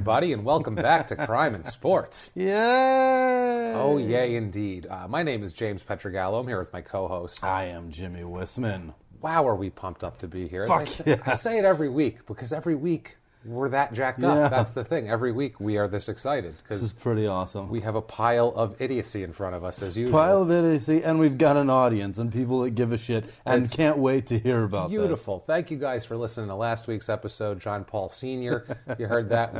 everybody, and welcome back to Crime and Sports. Yay! Oh, yay, indeed. My name is James Petrogallo. I'm here with my co-host. I am Jimmy Wisman. Wow, are we pumped up to be here. Fuck yes. I say it every week, because every week we're that jacked up. Yeah. That's the thing. Every week we are this excited. This is pretty awesome. We have a pile of idiocy in front of us, as usual. Pile of idiocy, and we've got an audience and people that give a shit and can't wait to hear about this. Beautiful. Thank you guys for listening to last week's episode. John Paul Sr. You heard that?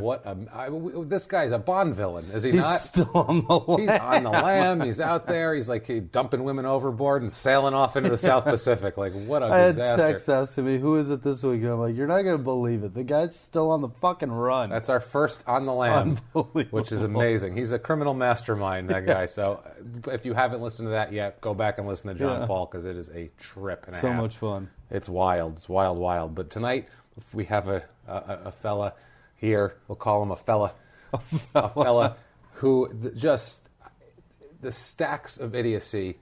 This guy's a Bond villain, is he not? He's still on the lam. He's on the lam. He's out there. He's like dumping women overboard and sailing off into the South Pacific. Like, what a disaster. I had text asking me, who is it this week? And I'm like, you're not going to believe it. The guy's still on the fucking run. That's our first on the lam, which is amazing. He's a criminal mastermind, that guy. So if you haven't listened to that yet, go back and listen to John Paul, because it is a trip and a half. So much fun. It's wild. It's wild, wild. But tonight, we have a fella here. We'll call him a fella. A fella who just... The stacks of idiocy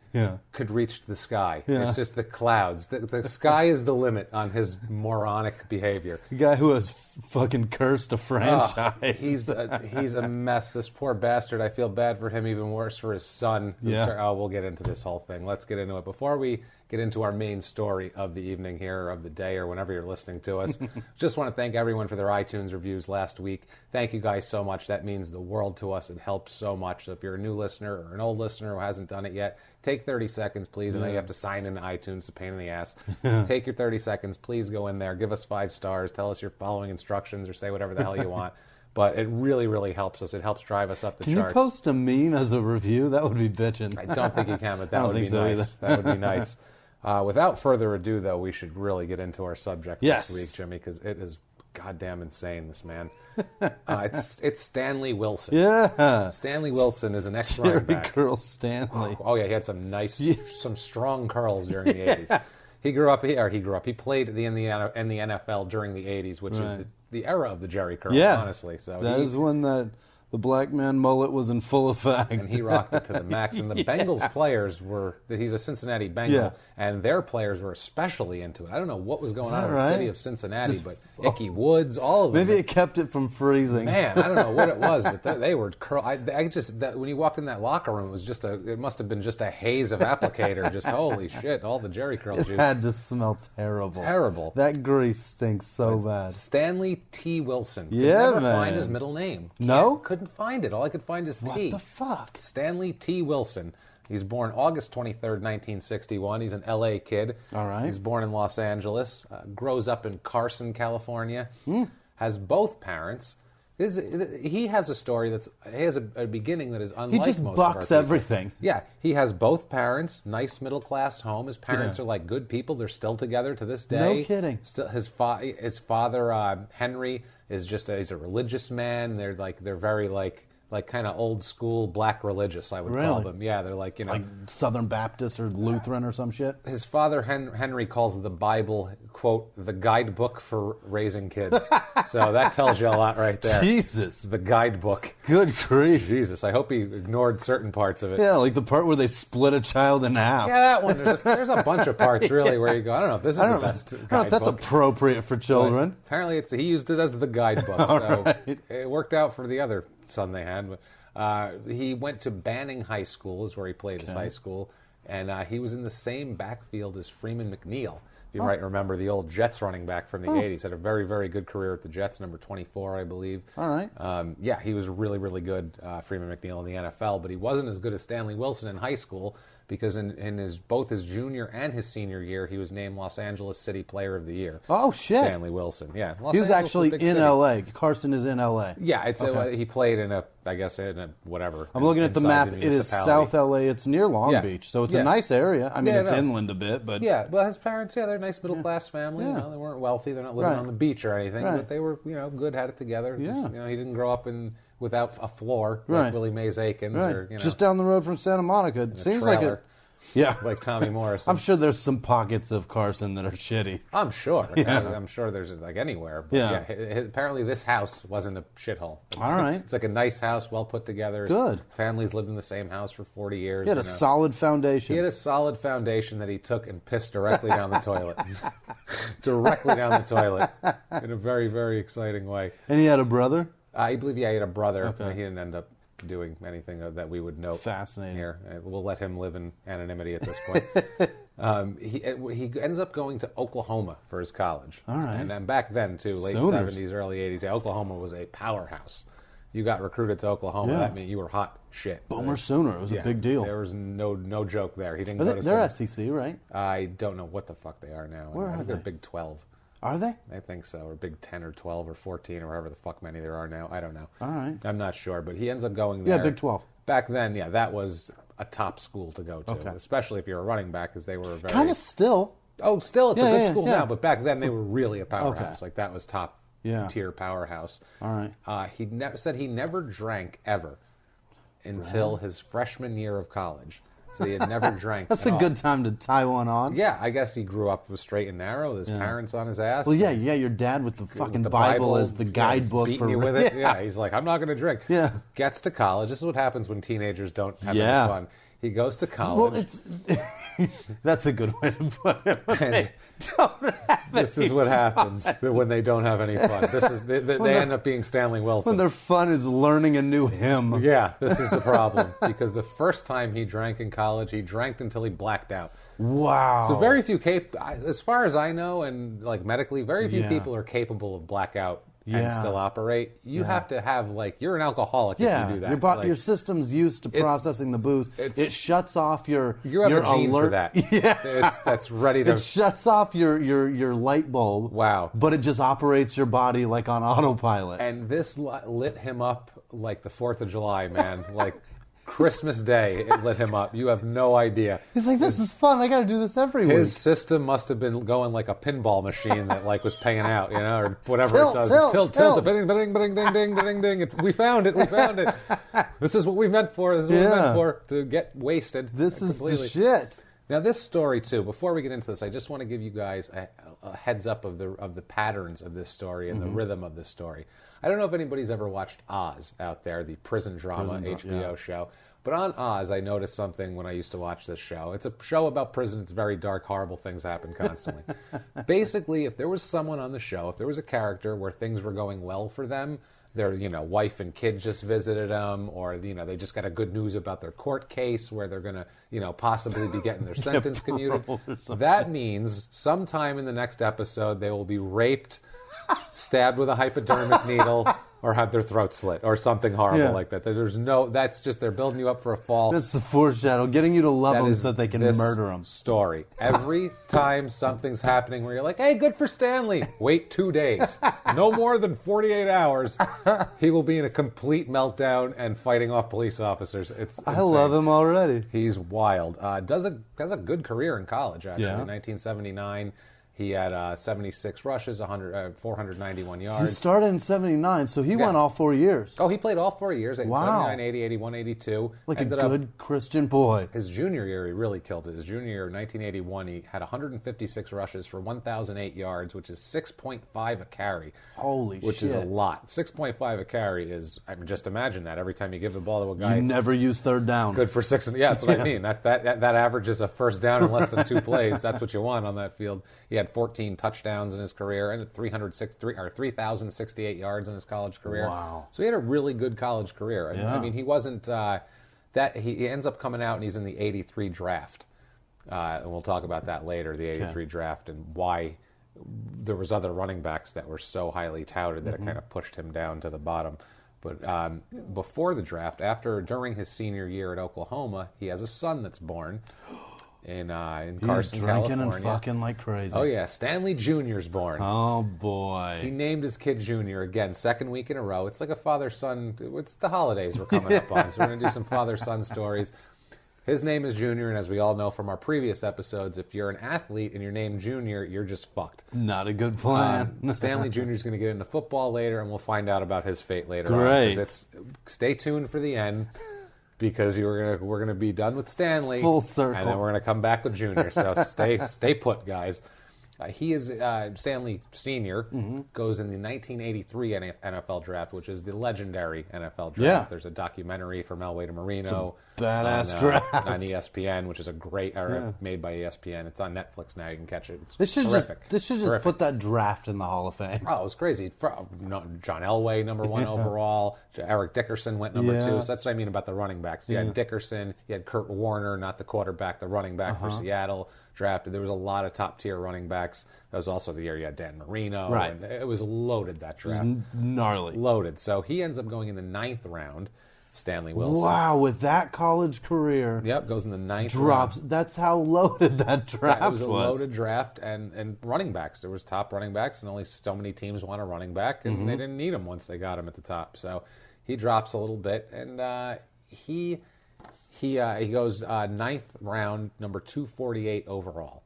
could reach the sky. Yeah. It's just the clouds. The sky is the limit on his moronic behavior. The guy who has fucking cursed a franchise. He's a mess. This poor bastard. I feel bad for him, even worse for his son. Yeah. We'll get into this whole thing. Let's get into it. Before we get into our main story of the evening here, or of the day, or whenever you're listening to us, just want to thank everyone for their iTunes reviews last week. Thank you guys so much. That means the world to us. It helps so much. So if you're a new listener or an old listener who hasn't done it yet, take 30 seconds, please. I know you have to sign into iTunes. It's a pain in the ass. Take your 30 seconds. Please go in there. Give us 5 stars. Tell us you're following instructions, or say whatever the hell you want. But it really, really helps us. It helps drive us up the charts. Can you post a meme as a review? That would be bitching. I don't think you can, but that would be nice. That would be nice. Without further ado, though, we should really get into our subject this week, Jimmy, because it is goddamn insane, this man. It's Stanley Wilson. Yeah. Stanley Wilson is an ex-running back. Jerry Curl Stanley. Oh, yeah, he had some strong curls during the 80s. He played in the NFL during the 80s, which is the era of the Jerry Curl, honestly. So that is when the black man mullet was in full effect. And he rocked it to the max. And the Bengals players he's a Cincinnati Bengal, and their players were especially into it. I don't know what was going on in the city of Cincinnati, but Ickey Woods, all of them. Maybe it kept it from freezing. Man, I don't know what it was, but they were curl. When you walked in that locker room, it must have been just a haze of applicator. Just holy shit, all the Jerry Curl juice. It had to smell terrible. Terrible. That grease stinks so bad. Stanley T. Wilson. Could Yeah, never man. find his middle name. No? Couldn't find it. All I could find is T. What the fuck? Stanley T. Wilson. He's born August 23rd, 1961. He's an L.A. kid. All right. He's born in Los Angeles. Grows up in Carson, California. Has both parents. He has a story he has a beginning that is unlike most of our people. He just bucks everything. Yeah, he has both parents, nice middle-class home. His parents are like good people. They're still together to this day. No kidding. Still, his father, Henry, is he's a religious man. They're very kind of old school black religious, I would call them. Yeah, they're like Southern Baptist or Lutheran or some shit. His father, Henry, calls the Bible, quote, the guidebook for raising kids. So that tells you a lot right there. Jesus. The guidebook. Good grief. Jesus, I hope he ignored certain parts of it. Yeah, like the part where they split a child in half. Yeah, that one. There's a bunch of parts, really, where you go, I don't know if this is the best guidebook. I don't know if that's appropriate for children. But apparently, he used it as the guidebook. So it worked out for the other son they had. But he went to Banning High School, is where he played his high school, and he was in the same backfield as Freeman McNeil. You might remember the old Jets running back from the 80s. Had a very, very good career at the Jets, number 24, I believe. All right. Yeah, he was really, really good, Freeman McNeil, in the NFL, but he wasn't as good as Stanley Wilson in high school, because in both his junior and his senior year, he was named Los Angeles City Player of the Year. Oh, shit. Stanley Wilson, yeah. He was actually in L.A. Carson is in L.A. Yeah, he played in a whatever. I'm looking at the map. It is South L.A. It's near Long Beach, so it's a nice area. I mean, it's inland a bit, but... Yeah, well, his parents, they're a nice middle-class family. Yeah. They weren't wealthy. They're not living on the beach or anything, but they were, good, had it together. Yeah. Just, he didn't grow up without a floor like Willie Mays Aikens. Right. Or, just down the road from Santa Monica. It seems like it. Yeah. Like Tommy Morrison. I'm sure there's some pockets of Carson that are shitty. I'm sure. Yeah. I'm sure there's like anywhere. But apparently this house wasn't a shithole. All right. It's like a nice house, well put together. Good. Families lived in the same house for 40 years. He had a solid foundation. He had a solid foundation that he took and pissed directly down the toilet. Directly down the toilet. In a very, very exciting way. And he had a brother? I believe, he had a brother. Okay. He didn't end up doing anything that we would note. Fascinating. Here. We'll let him live in anonymity at this point. He ends up going to Oklahoma for his college. All right. And then back then, too, late Sooners. 70s, early 80s, Oklahoma was a powerhouse. You got recruited to Oklahoma, that meant you were hot shit. Boomer Sooner. It was a big deal. There was no joke there. He didn't go to They're SEC, right? I don't know what the fuck they are now. Where are they? They're Big 12. Are they? I think so, or Big 10 or 12 or 14 or however the fuck many there are now. I don't know. All right. I'm not sure, but he ends up going there. Yeah, Big 12. Back then, that was a top school to go to, especially if you're a running back, because they were very... Kind of still. Oh, still, it's a good school now, but back then they were really a powerhouse. Okay. Like, that was top tier powerhouse. All right. He said he never drank ever until his freshman year of college. So he had never drank. That's a good time to tie one on. Yeah, I guess he grew up straight and narrow with his parents on his ass. Well, your dad with the fucking Bible as the guidebook for you with it. Yeah, he's like, I'm not going to drink. Yeah. Gets to college. This is what happens when teenagers don't have any fun. He goes to college. Well, that's a good way to put it. This is what happens when they don't have any fun. They end up being Stanley Wilson. When their fun is learning a new hymn. Yeah, this is the problem. Because the first time he drank in college, he drank until he blacked out. Wow. So very few, as far as I know, and like medically, very few people are capable of blackout and still operate. You have to have, you're an alcoholic if you do that. Your system's used to processing the booze. It shuts off your You have a gene alert. for that. Yeah. That's ready to... It shuts off your light bulb. Wow. But it just operates your body like on autopilot. And this lit him up like the 4th of July, man. Like... Christmas Day, it lit him up. You have no idea. He's like, this is fun. I got to do this every week. His system must have been going like a pinball machine that was paying out, or whatever it does. Tilt. Ding, ding, ding, ding, ding, ding, ding. We found it. This is what we meant for. This is what we meant for, to get wasted. This is the shit. Now, this story, too, before we get into this, I just want to give you guys a heads up of the patterns of this story and the rhythm of this story. I don't know if anybody's ever watched Oz out there, the prison drama HBO show. But on Oz, I noticed something when I used to watch this show. It's a show about prison. It's very dark, horrible things happen constantly. Basically, if there was someone on the show, if there was a character where things were going well for them, their wife and kid just visited them, or they just got a good news about their court case where they're going to possibly be getting their sentence commuted. That means sometime in the next episode they will be raped, stabbed with a hypodermic needle, or have their throat slit, or something horrible like that. That's just, they're building you up for a fall. That's the foreshadow, getting you to love them so that they can murder them. Story. Every time something's happening where you're like, hey, good for Stanley, wait 2 days. No more than 48 hours. He will be in a complete meltdown and fighting off police officers. It's insane. I love him already. He's wild. Has a good career in college, actually. In 1979. He had 76 rushes, 491 yards. He started in 79, so he went all 4 years. Oh, he played all 4 years. Wow. 79, 80, 81, 82. Like a good Christian boy. His junior year, he really killed it. His junior year, 1981, he had 156 rushes for 1,008 yards, which is 6.5 a carry. Holy shit. Which is a lot. 6.5 a carry is, just imagine that. Every time you give the ball to a guy. You never use third down. Good for 6. Yeah, that's what I mean. That averages a first down in less than 2 plays. That's what you want on that field. He had 14 touchdowns in his career and 3,068 yards in his college career. Wow. So he had a really good college career. I mean, he wasn't he ends up coming out and he's in the 83 draft. And we'll talk about that later, the 83 draft, and why there was other running backs that were so highly touted that it kind of pushed him down to the bottom. But before the draft, during his senior year at Oklahoma, he has a son that's born. In Carson, He's drinking California. And fucking like crazy. Oh, yeah. Stanley Jr.'s born. Oh, boy. He named his kid Junior again, second week in a row. It's like a father-son. It's the holidays we're coming up on, so we're going to do some father-son stories. His name is Junior, and as we all know from our previous episodes, if you're an athlete and you're named Junior, you're just fucked. Not a good plan. Stanley Jr. is going to get into football later, and we'll find out about his fate later Great. on. Stay tuned for the end. Because we're gonna be done with Stanley, full circle, and then we're gonna come back with Junior. So stay put, guys. He is Stanley Sr. Goes in the 1983 NFL draft, which is the legendary NFL draft. Yeah. There's a documentary from Elway to Marino. Badass draft. On ESPN, which is a great made by ESPN. It's on Netflix now. You can catch it. It's They should terrific. just put that draft in the Hall of Fame. Oh, it was crazy. John Elway, number 1 overall. Eric Dickerson went number 2. So that's what I mean about the running backs. You had Dickerson. You had Kurt Warner, not the quarterback, the running back for Seattle drafted. There was a lot of top-tier running backs. That was also the year you had Dan Marino. Right. And it was loaded, that draft. It was gnarly. Loaded. So he ends up going in the 9th round, Stanley Wilson. Wow, with that college career. Yep, goes in the 9th drops. round. That's how loaded that draft was. It was a loaded draft, and running backs. There was top running backs, and only so many teams want a running back, and they didn't need him once they got him at the top. So he drops a little bit, and he goes 9th round, number 248 overall.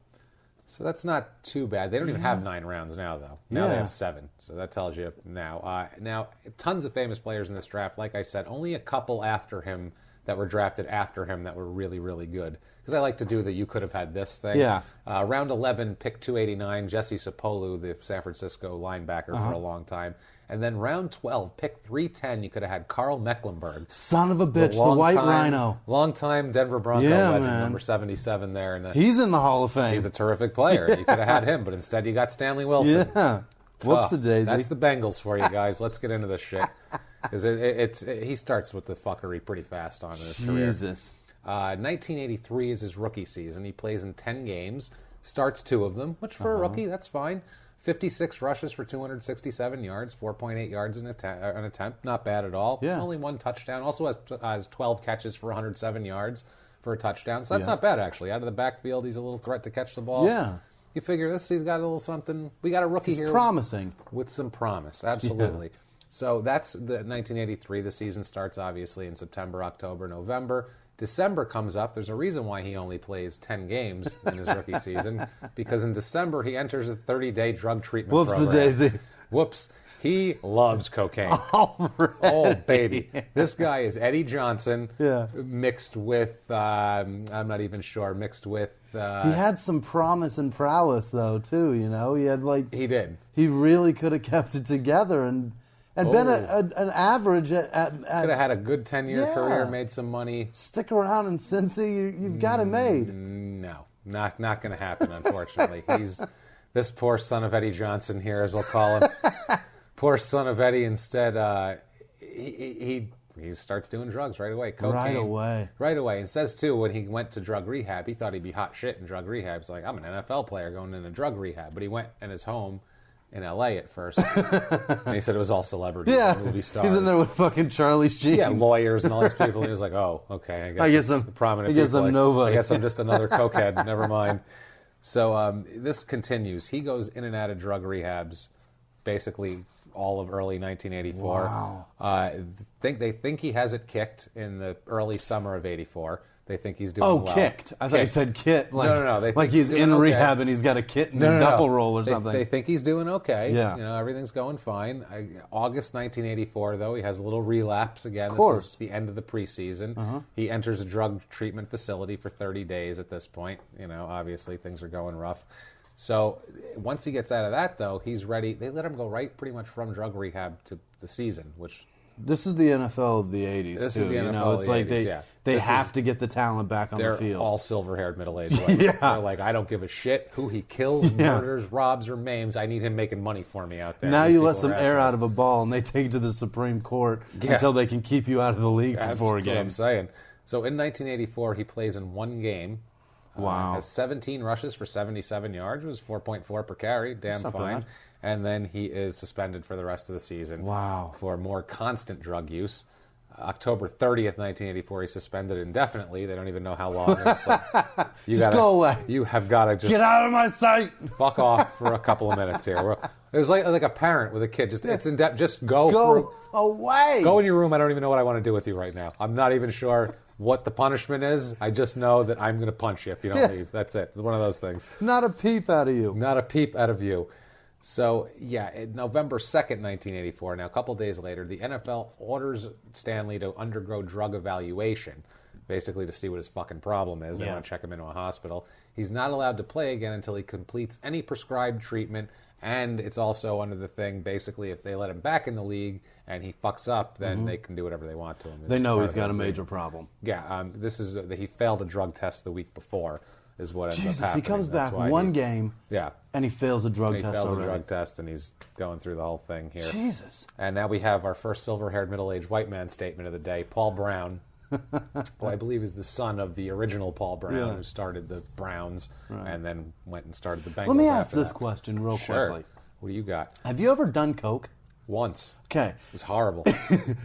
So that's not too bad. They don't even have 9 rounds now, though. Now they have 7. So that tells you now. Now, tons of famous players in this draft. Like I said, only a couple after him that were drafted after him that were really, really good. Because I like to do the you could have had this thing. Yeah. Round 11, pick 289, Jesse Sapolu, the San Francisco linebacker for a long time. And then round 12, pick 310, you could have had Carl Mecklenburg. Son of a bitch, the white rhino. Long-time Denver Bronco legend, number 77 there. And he's in the Hall of Fame. He's a terrific player. You could have had him, but instead you got Stanley Wilson. Yeah. Whoops-a-daisy. That's the Bengals for you guys. Let's get into this shit. Because he starts with the fuckery pretty fast on in his career. Jesus. 1983 is his rookie season. He plays in 10 games, starts 2 of them, which for a rookie, that's fine. 56 rushes for 267 yards, 4.8 yards an attempt. Not bad at all. Yeah. Only 1 touchdown. Also has 12 catches for 107 yards for a touchdown. So that's not bad, actually. Out of the backfield, he's a little threat to catch the ball. Yeah. You figure he's got a little something. We got a rookie here. Promising. With some promise. Absolutely. Yeah. So that's the 1983. The season starts, obviously, in September, October, November. December comes up. There's a reason why he only plays 10 games in his rookie season, because in December he enters a 30-day drug treatment program. Whoops-a-daisy. Whoops. He loves cocaine. All right. Oh, baby. This guy is Eddie Johnson mixed with, I'm not even sure, mixed with... he had some promise and prowess, though, too, you know? He had, like... He did. He really could have kept it together and been an average at could have had a good 10-year career, made some money. Stick around in Cincy, you've got it made. No, not going to happen, unfortunately. He's this poor son of Eddie Johnson here, as we'll call him. Poor son of Eddie. Instead, he starts doing drugs right away. Cocaine. Right away. And says, too, when he went to drug rehab, he thought he'd be hot shit in drug rehab. He's like, I'm an NFL player going into drug rehab. But he went in his home in L.A. at first. And he said it was all celebrities, movie stars. He's in there with fucking Charlie Sheen. Yeah, lawyers and all these people. And he was like, oh, okay, I guess I'm prominent people. I'm nobody. I guess I'm just another cokehead. Never mind. So this continues. He goes in and out of drug rehabs basically all of early 1984. Wow. They think he has it kicked in the early summer of 84. They think he's doing well. Kicked. I thought you said kit. Like, no. They like he's in rehab and he's got a kit in his duffel roll or something. They think he's doing okay. Yeah. You know, everything's going fine. August 1984, though, he has a little relapse again. Of course. This is the end of the preseason. He enters a drug treatment facility for 30 days at this point. You know, obviously things are going rough. So once he gets out of that, though, he's ready. They let him go right pretty much from drug rehab to the season, which... This is the NFL of the 80s, this too. Is the NFL you know, it's of the like 80s, they have to get the talent back on the field. They're all silver-haired middle-aged women. They're like, I don't give a shit who he kills, murders, robs, or maims. I need him making money for me out there. Now you let some air out of a ball, and they take it to the Supreme Court until they can keep you out of the league for 4 games. That's what I'm saying. So in 1984, he plays in 1 game. Wow. Has 17 rushes for 77 yards. It was 4.4 per carry. Damn fine. And then he is suspended for the rest of the season. Wow. For more constant drug use. October 30th, 1984, he's suspended indefinitely. They don't even know how long. It's like, go away. You have got to just... Get out of my sight! Fuck off for a couple of minutes here. It was like a parent with a kid. It's in depth. Just go away! Go in your room. I don't even know what I want to do with you right now. I'm not even sure what the punishment is. I just know that I'm going to punch you if you don't leave. That's it. It's one of those things. Not a peep out of you. Not a peep out of you. So, November 2nd, 1984, now a couple days later, the NFL orders Stanley to undergo drug evaluation. basically to see what his fucking problem is. They want to check him into a hospital. He's not allowed to play again until he completes any prescribed treatment. And it's also under the thing, basically, if they let him back in the league and he fucks up, then they can do whatever they want to him. They know he's got a major problem. Yeah, this is he failed a drug test the week before, is what ends up happening. He comes back one game, and he fails a drug test already. He fails a drug test, and he's going through the whole thing here. Jesus. And now we have our first silver-haired middle-aged white man statement of the day, Paul Brown, who I believe is the son of the original Paul Brown, who started the Browns and then went and started the Bengals. Let me ask this question real quickly. What do you got? Have you ever done coke? Once. Okay. It was horrible.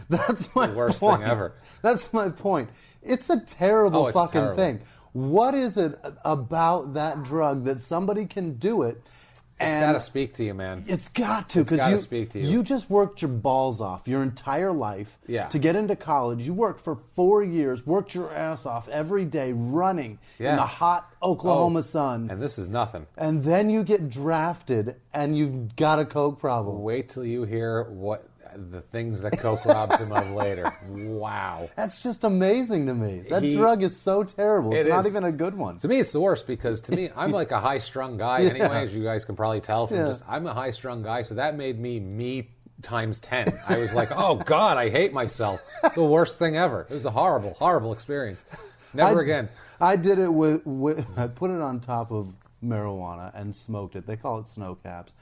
That's my the worst point. thing ever. That's my point. It's a terrible fucking thing. What is it about that drug that somebody can do it? It's got to speak to you, man. It's got to, because you just worked your balls off your entire life to get into college. You worked for 4 years, worked your ass off every day running in the hot Oklahoma sun. And this is nothing. And then you get drafted and you've got a coke problem. Wait till you hear what the things that coke robs him of later. Wow. That's just amazing to me. That drug is so terrible. It's not even a good one. To me, it's the worst because to me, I'm like a high-strung guy anyway, as you guys can probably tell from I'm a high-strung guy, so that made me times 10. I was like, oh, God, I hate myself. The worst thing ever. It was a horrible, horrible experience. Never again. I did it with I put it on top of marijuana and smoked it. They call it snow caps.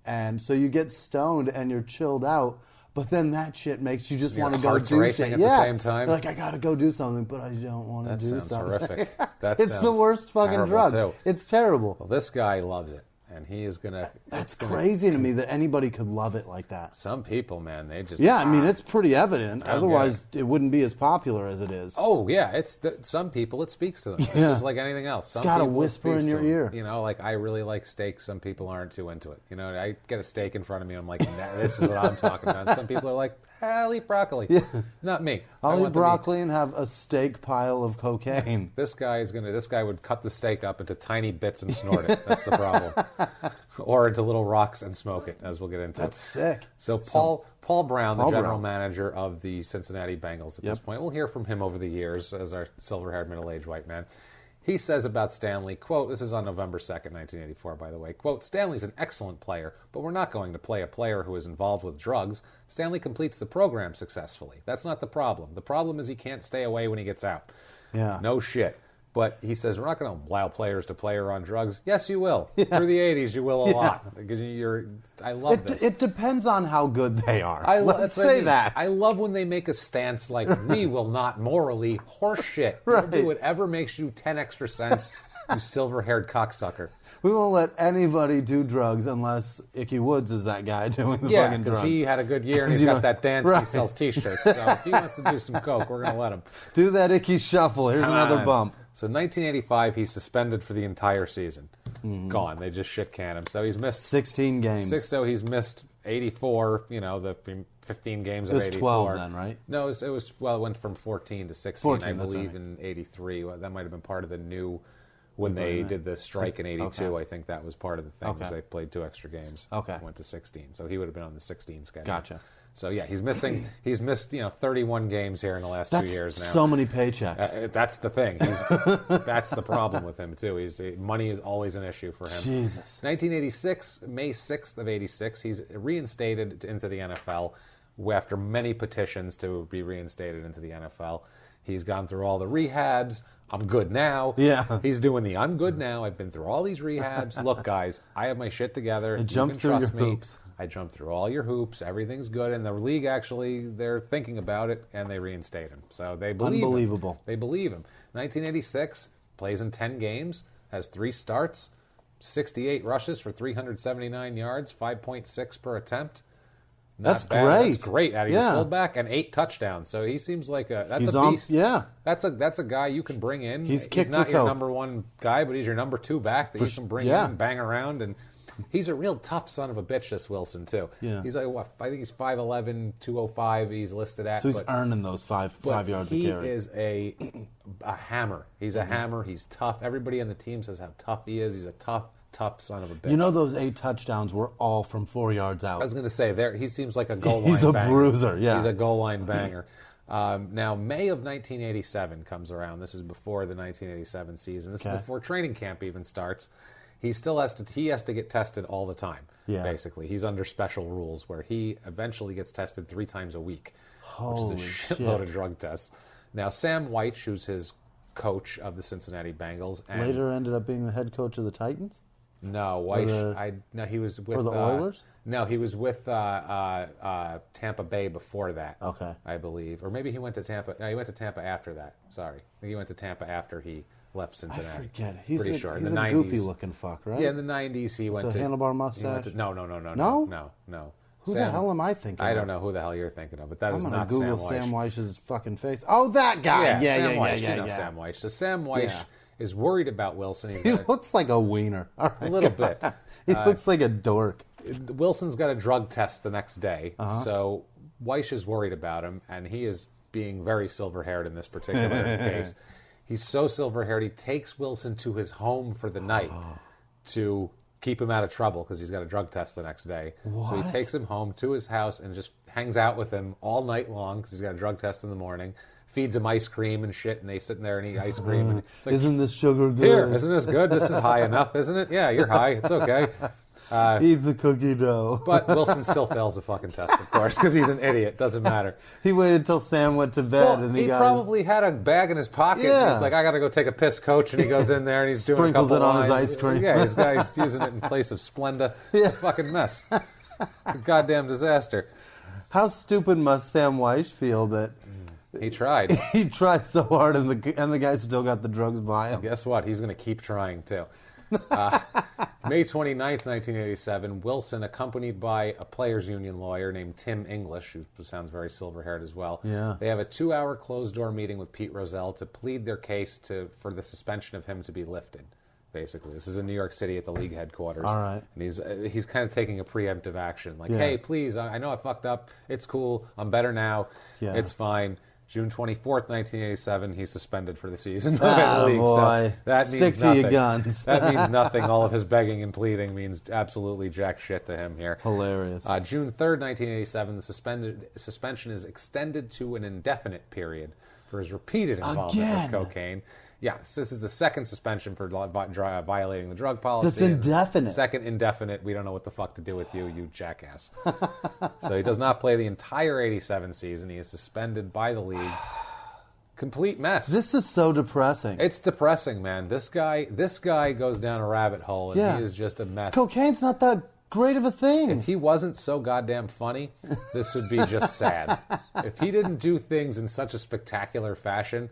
And so you get stoned and you're chilled out. But then that shit makes you just want to go do racing shit. At the same time. You're like, I got to go do something, but I don't want to do something. That sounds horrific. It's the worst fucking drug. Too. It's terrible. Well, this guy loves it, and he is gonna. That's crazy to me that anybody could love it like that. Some people, man, they just. Yeah, I mean, it's pretty evident. Otherwise, it wouldn't be as popular as it is. Oh yeah, some people it speaks to them. It's just like anything else. It's got a whisper in your ear. You know, like I really like steak. Some people aren't too into it. You know, I get a steak in front of me, I'm like, this is what I'm talking about. And some people are like, I'll eat broccoli. Yeah. Not me. I'll eat broccoli and have a steak pile of cocaine. This guy would cut the steak up into tiny bits and snort it. That's the problem. Or into little rocks and smoke it, as we'll get into. That's sick. So Paul Brown, the general manager of the Cincinnati Bengals at this point, we'll hear from him over the years as our silver-haired middle-aged white man. He says about Stanley, quote, this is on November 2nd, 1984, by the way, quote, Stanley's an excellent player, but we're not going to play a player who is involved with drugs. Stanley completes the program successfully. That's not the problem. The problem is he can't stay away when he gets out. Yeah. No shit. But he says, we're not going to allow players to play on drugs. Yes, you will. Yeah. Through the 80s, you will a lot. Because I love this. It depends on how good they are. Let's say that. I love when they make a stance like, we will not morally horse shit. Right. Do whatever makes you 10 extra cents, you silver-haired cocksucker. We won't let anybody do drugs unless Icky Woods is that guy doing the fucking drugs. Yeah, because he had a good year and he's got that dance and he sells T-shirts. So if he wants to do some coke, we're going to let him. Do that Icky shuffle. Here's another bump. So 1985, he's suspended for the entire season. Gone. They just shit can him. So he's missed 16 games. So he's missed 84. You know, the 15 games of 84. It was 12 then, right? No, it went from 14 to 16. 14, I believe in 83. Well, that might have been part of the new when they did the strike in 82. Okay. I think that was part of the thing. Because they played 2 extra games. Okay. Went to 16. So he would have been on the 16 schedule. Gotcha. So yeah, he's missed 31 games here in the last 2 years now. So many paychecks. That's the thing. That's the problem with him too. Money is always an issue for him. Jesus. 1986, May 6th of 86, he's reinstated into the NFL after many petitions to be reinstated into the NFL. He's gone through all the rehabs. I'm good now. Yeah. He's doing the I'm good now. I've been through all these rehabs. Look, guys, I have my shit together. Jump through your hoops. I jumped through all your hoops. Everything's good. And the league actually, they're thinking about it, and they reinstate him. So they believe Unbelievable. him. They believe him. 1986, plays in 10 games, has 3 starts, 68 rushes for 379 yards, 5.6 per attempt. That's great. That's great out of your fullback, and 8 touchdowns. So he seems like that's a beast. That's a guy you can bring in. He's not your number 1 guy, but he's your number 2 back that you can bring in, bang around, and he's a real tough son of a bitch, this Wilson, too. Yeah. He's like, I think he's 5'11", 205 he's listed at. So he's earning those 5 yards a carry. He is a hammer. He's a hammer. He's tough. Everybody on the team says how tough he is. He's a tough son of a bitch. You know those 8 touchdowns were all from 4 yards out. I was going to say, he seems like a goal line banger. He's a bruiser, He's a goal line banger. Now, May of 1987 comes around. This is before the 1987 season. This is before training camp even starts. He still has to get tested all the time, basically. He's under special rules where he eventually gets tested 3 times a week, which is a shitload of drug tests. Now, Sam White, who's his coach of the Cincinnati Bengals. And later ended up being the head coach of the Titans? No, White. He was with the Oilers. No, he was with Tampa Bay before that. Okay, I believe, or maybe he went to Tampa. No, he went to Tampa after that. Sorry, I think he went to Tampa after he left Cincinnati. I forget. He's pretty sure. He's in the a 90s, goofy-looking fuck, right? Yeah, in the 90s he went to handlebar mustache. No. Who the hell am I thinking? I don't know who the hell you're thinking of, but that is not Sam White. I'm gonna Google Sam White's fucking face. Oh, that guy. Yeah. Sam White. So Sam White is worried about Wilson. He looks like a wiener. All right, a little bit. He looks like a dork. Wilson's got a drug test the next day, so Weiss is worried about him, and he is being very silver-haired in this particular case. He's so silver-haired, he takes Wilson to his home for the night to keep him out of trouble because he's got a drug test the next day. What? So he takes him home to his house and just hangs out with him all night long because he's got a drug test in the morning. Feeds him ice cream and shit, and they sit in there and eat ice cream. And it's like, isn't this sugar good? Here, isn't this good? This is high enough, isn't it? Yeah, you're high. It's okay. Eat the cookie dough. But Wilson still fails the fucking test, of course, because he's an idiot. Doesn't matter. He waited until Sam went to bed, and he probably had a bag in his pocket. Yeah. He's like, I got to go take a piss, coach. And he goes in there and he's doing sprinkles a couple it on lines. his ice cream. Yeah, he's using it in place of Splenda. It's a fucking mess. It's a goddamn disaster. How stupid must Sam Weiss feel that he tried? He tried so hard, and the guy still got the drugs by him. And guess what? He's going to keep trying too. May 29th, 1987, Wilson, accompanied by a players' union lawyer named Tim English, who sounds very silver-haired as well. Yeah. They have a 2-hour closed-door meeting with Pete Rozelle to plead their case for the suspension of him to be lifted. Basically, this is in New York City at the league headquarters. All right. And he's kind of taking a preemptive action, like, hey, please, I know I fucked up. It's cool. I'm better now. Yeah. It's fine. June 24th, 1987, he's suspended for the season by the league. Boy. So that Stick means to nothing. Your guns. That means nothing. All of his begging and pleading means absolutely jack shit to him here. Hilarious. June 3rd, 1987, the suspension is extended to an indefinite period for his repeated involvement with cocaine. Yes, this is the second suspension for violating the drug policy. That's indefinite. Second indefinite. We don't know what the fuck to do with you, you jackass. So he does not play the entire 87 season. He is suspended by the league. Complete mess. This is so depressing. It's depressing, man. This guy goes down a rabbit hole, and he is just a mess. Cocaine's not that great of a thing. If he wasn't so goddamn funny, this would be just sad. If he didn't do things in such a spectacular fashion,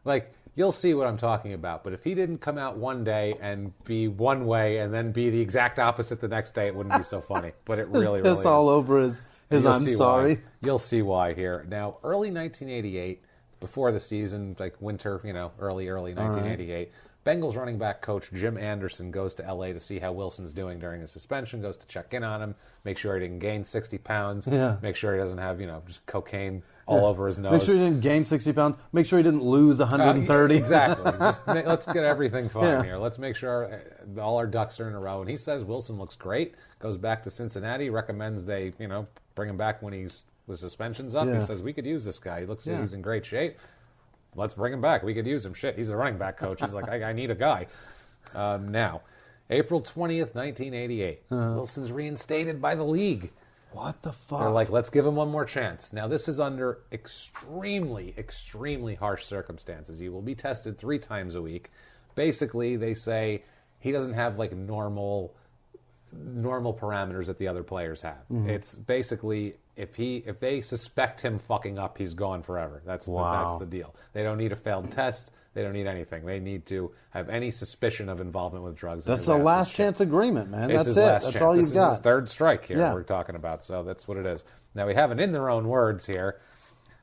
like... You'll see what I'm talking about. But if he didn't come out one day and be one way and then be the exact opposite the next day, it wouldn't be so funny. But it really is. All over his I'm sorry. Why. You'll see why here. Now, early 1988, before the season, like winter, early 1988, Bengals running back coach Jim Anderson goes to L.A. to see how Wilson's doing during his suspension, goes to check in on him, make sure he didn't gain 60 pounds, make sure he doesn't have, just cocaine all over his nose. Make sure he didn't gain 60 pounds. Make sure he didn't lose 130. Exactly. Let's get everything fine here. Let's make sure all our ducks are in a row. And he says Wilson looks great, goes back to Cincinnati, recommends they, bring him back when his suspension's up. He says, we could use this guy. He looks like he's in great shape. Let's bring him back. We could use him. Shit, he's the running back coach. He's like, I need a guy. Now, April 20th, 1988. Wilson's reinstated by the league. What the fuck? They're like, let's give him one more chance. Now, this is under extremely, extremely harsh circumstances. He will be tested 3 times a week. Basically, they say he doesn't have like normal parameters that the other players have. It's basically if they suspect him fucking up, he's gone forever. That's the deal. They don't need a failed test. They don't need anything. They need to have any suspicion of involvement with drugs. That's a last chance agreement, man. That's it. That's all you've got. This is his 3rd strike here we're talking about. So that's what it is. Now we have it in their own words here.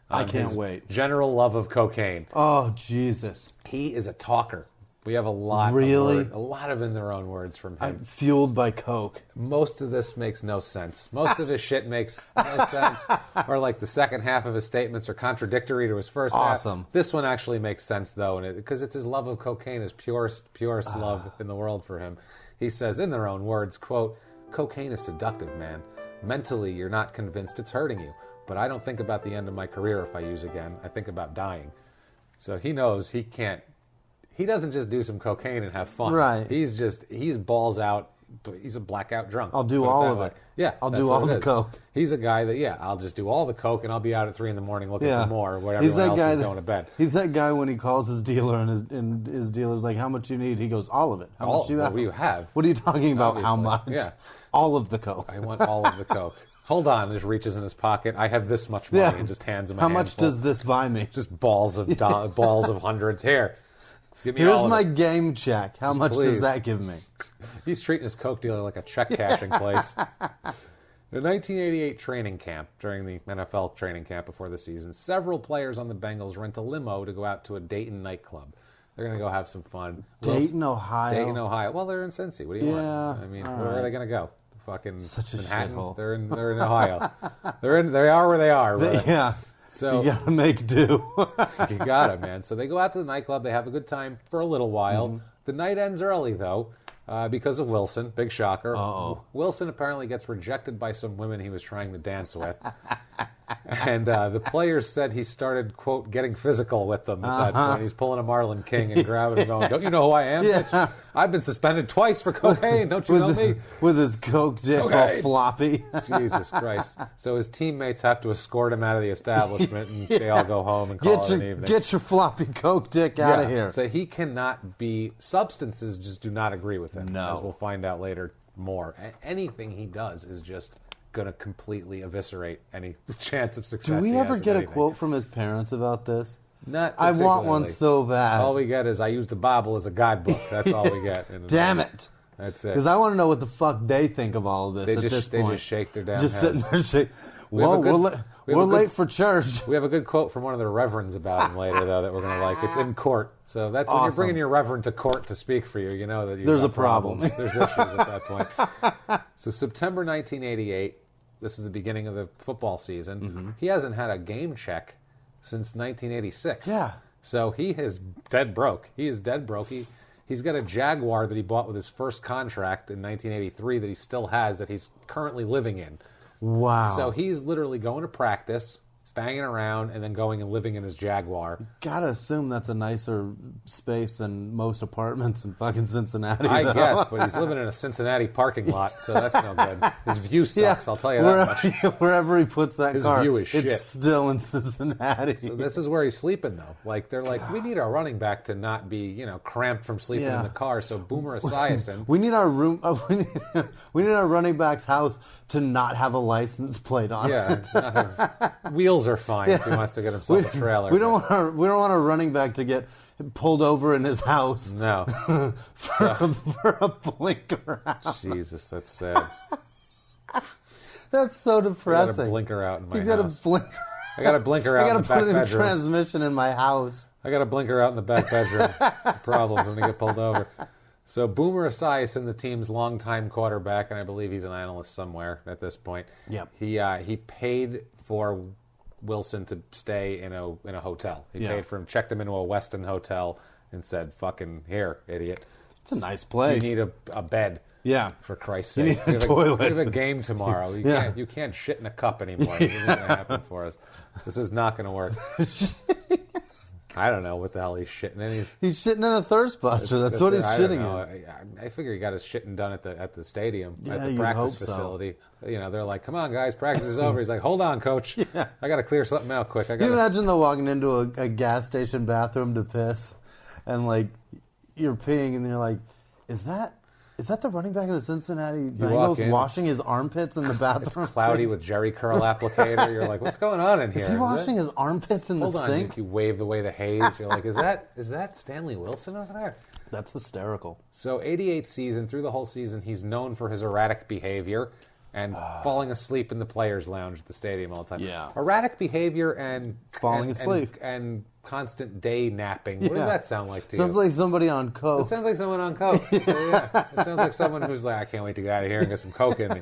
I can't wait. General love of cocaine. Oh, Jesus. He is a talker. We have a lot of in their own words from him. I'm fueled by coke. Most of this makes no sense. Most of his shit makes no sense. Or like the second half of his statements are contradictory to his first half. This one actually makes sense though, because it's his love of cocaine, his purest love in the world for him. He says in their own words, quote, "Cocaine is seductive, man. Mentally, you're not convinced it's hurting you. but I don't think about the end of my career if I use again. I think about dying. So he knows he can't. He doesn't just do some cocaine and have fun. Right. He's balls out. But he's a blackout drunk. I'll do all of it. Yeah, I'll do all the coke. He's a guy that, I'll just do all the coke, and I'll be out at 3 a.m. looking for more, where He's everyone that else guy is going to bed. He's that guy when he calls his dealer, and his dealer's like, "How much you need?" He goes, "All of it." How much do you have? What do you have? What are you talking about? Obviously. How much? Yeah. All of the coke. I want all of the coke. Hold on, just reaches in his pocket. I have this much money, and just hands him a How handful. much does this buy me? Just balls of balls of hundreds. Here, give me Here's all of my it. game check. How much please. does that give me? He's treating his coke dealer like a check cashing place. The 1988 training camp, during the NFL training camp before the season, several players on the Bengals rent a limo to go out to a Dayton nightclub. They're going to go have some fun. Dayton, Ohio. Dayton, Ohio. Well, they're in Cincy. What do you want? I mean, where are they going to go? Fucking Such a Manhattan. shithole. They're in Ohio. They are where they are. Right? So you gotta make do. you got it, man. So they go out to the nightclub. They have a good time for a little while. Mm-hmm. The night ends early, though, because of Wilson. Big shocker. Uh-oh. Wilson apparently gets rejected by some women he was trying to dance with. And the players said he started, quote, getting physical with them at that point. He's pulling a Marlon King and grabbing him going, "Don't you know who I am, bitch? I've been suspended twice for cocaine. Don't you know me?" With his coke dick all floppy. Jesus Christ. So his teammates have to escort him out of the establishment, and they all go home and call it an evening. Get your floppy coke dick out of here. So he cannot be... Substances just do not agree with him, No. as we'll find out later more. Anything he does is just going to completely eviscerate any chance of success. Do we he ever has in get a anything. quote from his parents about this? Not I want one particularly. so bad. All we get is, "I use the Bible as a guidebook." That's all we get. Damn it. That's it. Because I want to know what the fuck they think of all of this They at this just point. shake their damn Just heads. sitting there shaking. We have a Whoa, good- we're late for church. We have a good quote from one of the reverends about him later, though, that we're going to like. It's in court. So that's when you're Awesome. bringing your reverend to court to speak for you. You know that There's got a problem. problems. There's issues at that point. So September 1988, this is the beginning of the football season. Mm-hmm. He hasn't had a game check since 1986. Yeah. So he is dead broke. He is dead broke. He's got a Jaguar that he bought with his first contract in 1983 that he still has, that he's currently living in. Wow. So he's literally going to practice, banging around, and then going and living in his Jaguar. Gotta assume that's a nicer space than most apartments in fucking Cincinnati. I though. guess, but he's living in a Cincinnati parking lot, so that's no good. His view sucks, I'll tell you that wherever, much. wherever he puts that His car, view is shit. it's still in Cincinnati. So this is where he's sleeping, though. Like, they're like, we need our running back to not be, cramped from sleeping Yeah. in the car, so Boomer Esiason... We need our room. We need our running back's house to not have a license plate on. Yeah, wheels are fine if he wants to get himself a trailer. We don't want our running back to get pulled over in his house. No. for a blinker out. Jesus, that's sad. That's so I got depressing. a blinker out in my You got a house. blinker. I got a blinker out I in got the to back put it in bedroom. transmission in my house. I got a blinker out in the back bedroom. Problem when they get pulled over. So Boomer Esiason, the team's longtime quarterback, and I believe he's an analyst somewhere at this point. Yep. He paid for Wilson to stay in a hotel. He paid for him, checked him into a Westin hotel, and said, "Fucking here, idiot. It's a nice place. You need a bed." Yeah. For Christ's You sake. need a toilet. We have a game tomorrow. You can't shit in a cup anymore. This isn't going to happen for us. This is not going to work. I don't know what the hell he's shitting in. He's shitting in a thirst buster. That's what he's I don't shitting know. in. I figure he got his shitting done at the stadium, Yeah, at the you'd practice hope so. facility. They're like, "Come on, guys, practice is over." He's like, "Hold on, coach. I got to clear something out quick." Can you imagine though walking into a gas station bathroom to piss, and like you're peeing, and you're like, "Is that the running back of the Cincinnati walk Bengals in, washing his armpits in the bathroom? It's cloudy with Jerry curl applicator. You're like, "What's going on in here?" Is he washing his armpits in the Hold on, sink? you wave away the haze. You're like, "Is that Stanley Wilson over there?" That's hysterical. So 88 season, through the whole season, he's known for his erratic behavior and falling asleep in the players' lounge at the stadium all the time. Yeah. Erratic behavior and Falling asleep. and constant day napping. What does that sound like to you? Sounds like somebody on coke. It sounds like someone on coke. Yeah. It sounds like someone who's like, "I can't wait to get out of here and get some coke in me."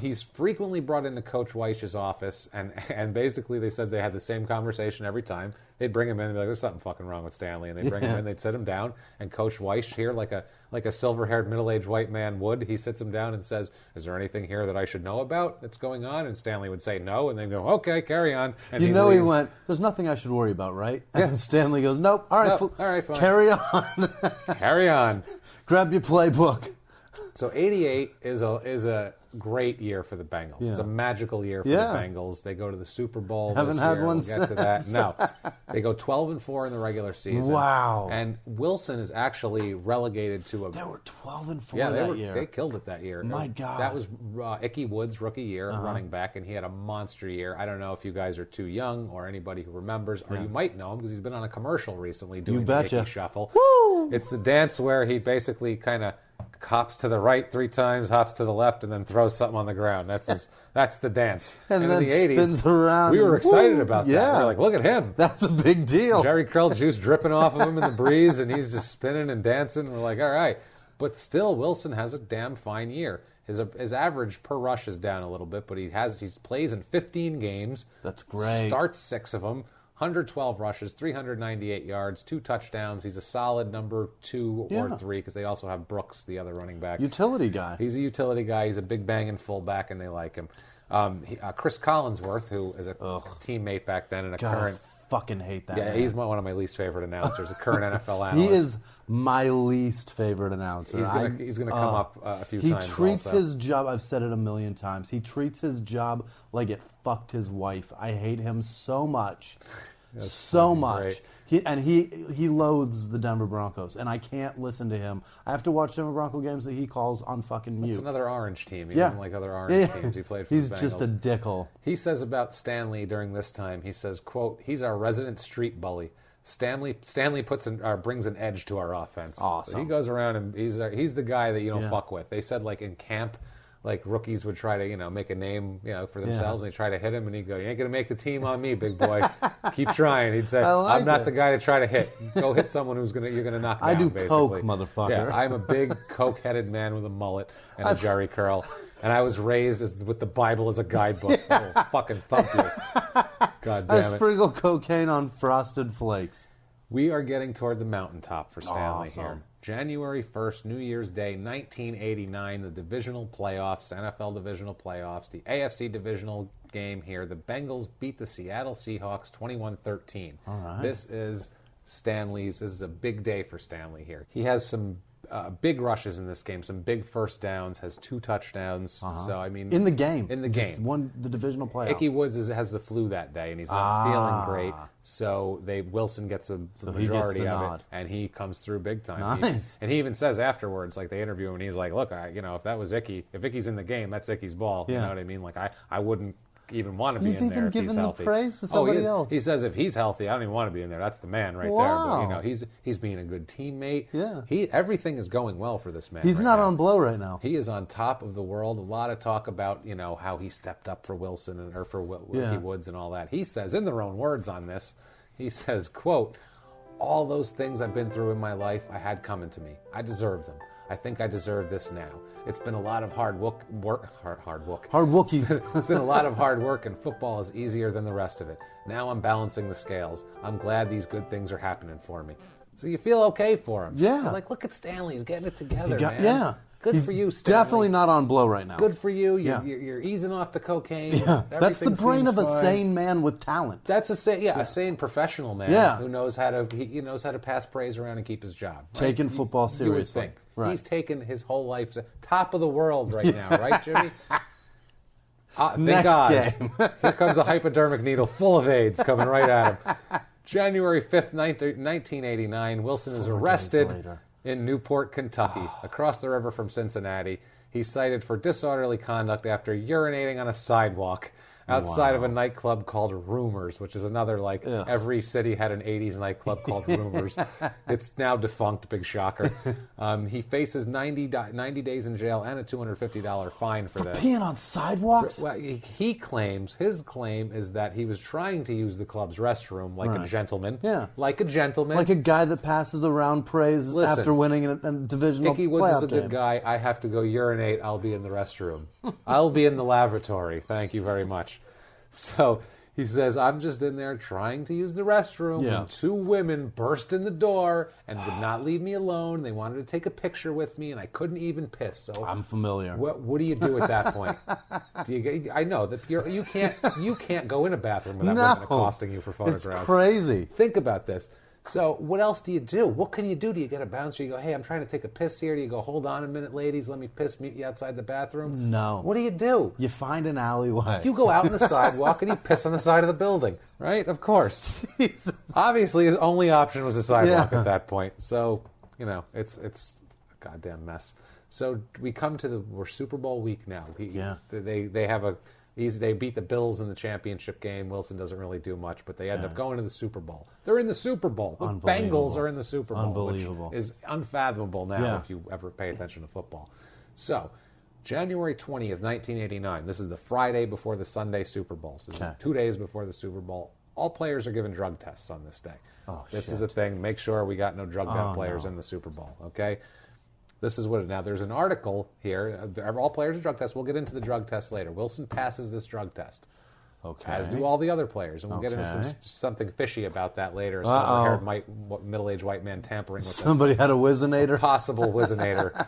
He's frequently brought into Coach Weich's office, and basically they said they had the same conversation every time. They'd bring him in and be like, there's something fucking wrong with Stanley. And they'd bring him in, they'd sit him down, and Coach Weich here, like a silver-haired middle-aged white man would, he sits him down and says, is there anything here that I should know about that's going on? And Stanley would say no, and they'd go, okay, carry on. And he went, there's nothing I should worry about, right? Yeah. And Stanley goes, nope, all right, all right, fine. Carry on. Carry on. Grab your playbook. So 88 is a great year for the Bengals. Yeah. It's a magical year for the Bengals. They go to the Super Bowl Haven't this had year. one We'll get to that. No. They go 12-4 in the regular season. Wow. And Wilson is actually relegated to a... They were 12-4 that year. They killed it that year. My God. That was Ickey Woods' rookie year, running back, and he had a monster year. I don't know if you guys are too young or anybody who remembers, or you might know him because he's been on a commercial recently doing the Ickey Shuffle. Woo! It's the dance where he basically kind of hops to the right 3 times, hops to the left, and then throws something on the ground. That's the dance. And then in the 80s, spins around. we were excited about that. Yeah. We were like, look at him. That's a big deal. Jerry Curl juice dripping off of him in the breeze, and he's just spinning and dancing. We're like, all right. But still, Wilson has a damn fine year. His average per rush is down a little bit, but he plays in 15 games. That's great. Starts 6 of them. 112 rushes, 398 yards, 2 touchdowns. He's a solid number 2 or 3 because they also have Brooks, the other running back. Utility guy. He's a utility guy. He's a big banging fullback, and they like him. Chris Collinsworth, who is a teammate back then and current... I fucking hate that man. He's one of my least favorite announcers, a current NFL analyst. He is my least favorite announcer. He's going to come up a few times. He treats also. his job, I've said it a million times, he treats his job like it fucked his wife. I hate him so much. So much. He loathes the Denver Broncos, and I can't listen to him. I have to watch Denver Bronco games that he calls on fucking mute. It's another orange team. He doesn't like other orange teams. He played for He's the Bengals. just a dickhole. He says about Stanley during this time, he says, quote, he's our resident street bully. Stanley brings an edge to our offense. Awesome. So he goes around and he's the guy that you don't fuck with. They said like in camp, like rookies would try to, make a name, for themselves, and they try to hit him, and he'd go, you ain't going to make the team on me, big boy. Keep trying. He'd say, I'm not the guy to try to hit. Go hit someone you're going to knock down, I do basically. coke, motherfucker. Yeah, I'm a big coke-headed man with a mullet and a Jerry curl, and I was raised with the Bible as a guidebook. So I will fucking thump you. God damn it. I sprinkle cocaine on Frosted Flakes. We are getting toward the mountaintop for Stanley Awesome. here. January 1st, New Year's Day, 1989, the divisional playoffs, NFL divisional playoffs, the AFC divisional game here. The Bengals beat the Seattle Seahawks 21-13. All right. This is a big day for Stanley here. He has some big rushes in this game, some big first downs, has 2 touchdowns. So, I mean... In the game. Just won the divisional playoff. Ickey Woods has the flu that day, and he's not feeling great. So Wilson gets the majority of it, and he comes through big time. Nice. And he even says afterwards, like they interview him, and he's like, look, if that was Ickey, if Ickey's in the game, that's Ickey's ball. You know what I mean? Like, I wouldn't even want to be in there if he's healthy. He's even giving the praise to somebody else. He says if he's healthy, I don't even want to be in there. That's the man right Wow. there. But, he's being a good teammate. Yeah. Everything is going well for this man. He's right not now. on blow right now. He is on top of the world. A lot of talk about, how he stepped up for Wilson or for Ickey Woods and all that. He says, in their own words on this, he says, quote, all those things I've been through in my life, I had coming to me. I deserve them. I think I deserve this now. It's been a lot of hard work. Hard wookies. It's been a lot of hard work, and football is easier than the rest of it. Now I'm balancing the scales. I'm glad these good things are happening for me. So you feel okay for him. Yeah. You're like, look at Stanley. He's getting it together, man. Yeah. Good He's for you, Stanley. Definitely not on blow right now. Good for you. You're easing off the cocaine. Yeah. That's the brain of a fine. sane man with talent. That's a sane professional man who knows how to pass praise around and keep his job. Right? Taking football seriously. You would think. Right. He's taken his whole life top of the world right now, right, Jimmy? Next Oz. game. Here comes a hypodermic needle full of AIDS coming right at him. January 5th, 1989, Wilson is arrested in Newport, Kentucky, across the river from Cincinnati. He's cited for disorderly conduct after urinating on a sidewalk outside of a nightclub called Rumors, which is another, like, every city had an 80s nightclub called Rumors. It's now defunct, big shocker. He faces 90 days in jail and a $250 fine for this. Peeing on sidewalks? Well, he claims, his claim is that he was trying to use the club's restroom like a gentleman. Yeah. Like a gentleman. Like a guy that passes around praise after winning a divisional Icky Woods is a good game. guy. I have to go urinate. I'll be in the restroom. I'll be in the lavatory. Thank you very much. So he says, I'm just in there trying to use the restroom when two women burst in the door and would not leave me alone. They wanted to take a picture with me, and I couldn't even piss. So I'm familiar. What do you do at that point? I know that you can't go in a bathroom without women accosting you for photographs. It's crazy. Think about this. So what else do you do? What can you do? Do you get a bouncer? You go, hey, I'm trying to take a piss here. Do you go, hold on a minute, ladies, let me piss, meet you outside the bathroom? No. What do? You find an alleyway. You go out on the sidewalk and you piss on the side of the building, right? Of course. Jesus. Obviously, his only option was the sidewalk at that point. So, it's a goddamn mess. So we come to we're Super Bowl week now. They have they beat the Bills in the championship game. Wilson doesn't really do much, but they end up going to the Super Bowl. They're in the Super Bowl. The Bengals are in the Super Bowl, Unbelievable. which is unfathomable now if you ever pay attention to football. So, January 20th, 1989. This is the Friday before the Sunday Super Bowl. So this is 2 days before the Super Bowl. All players are given drug tests on this day. This is a thing. Make sure we got no drugged-out players in the Super Bowl, okay? This is what now. There's an article here. All players are drug tests. We'll get into the drug test later. Wilson passes this drug test, as do all the other players, and we'll get into something fishy about that later. Silver-haired middle-aged white man tampering with somebody had a Whizzinator, possible Whizzinator.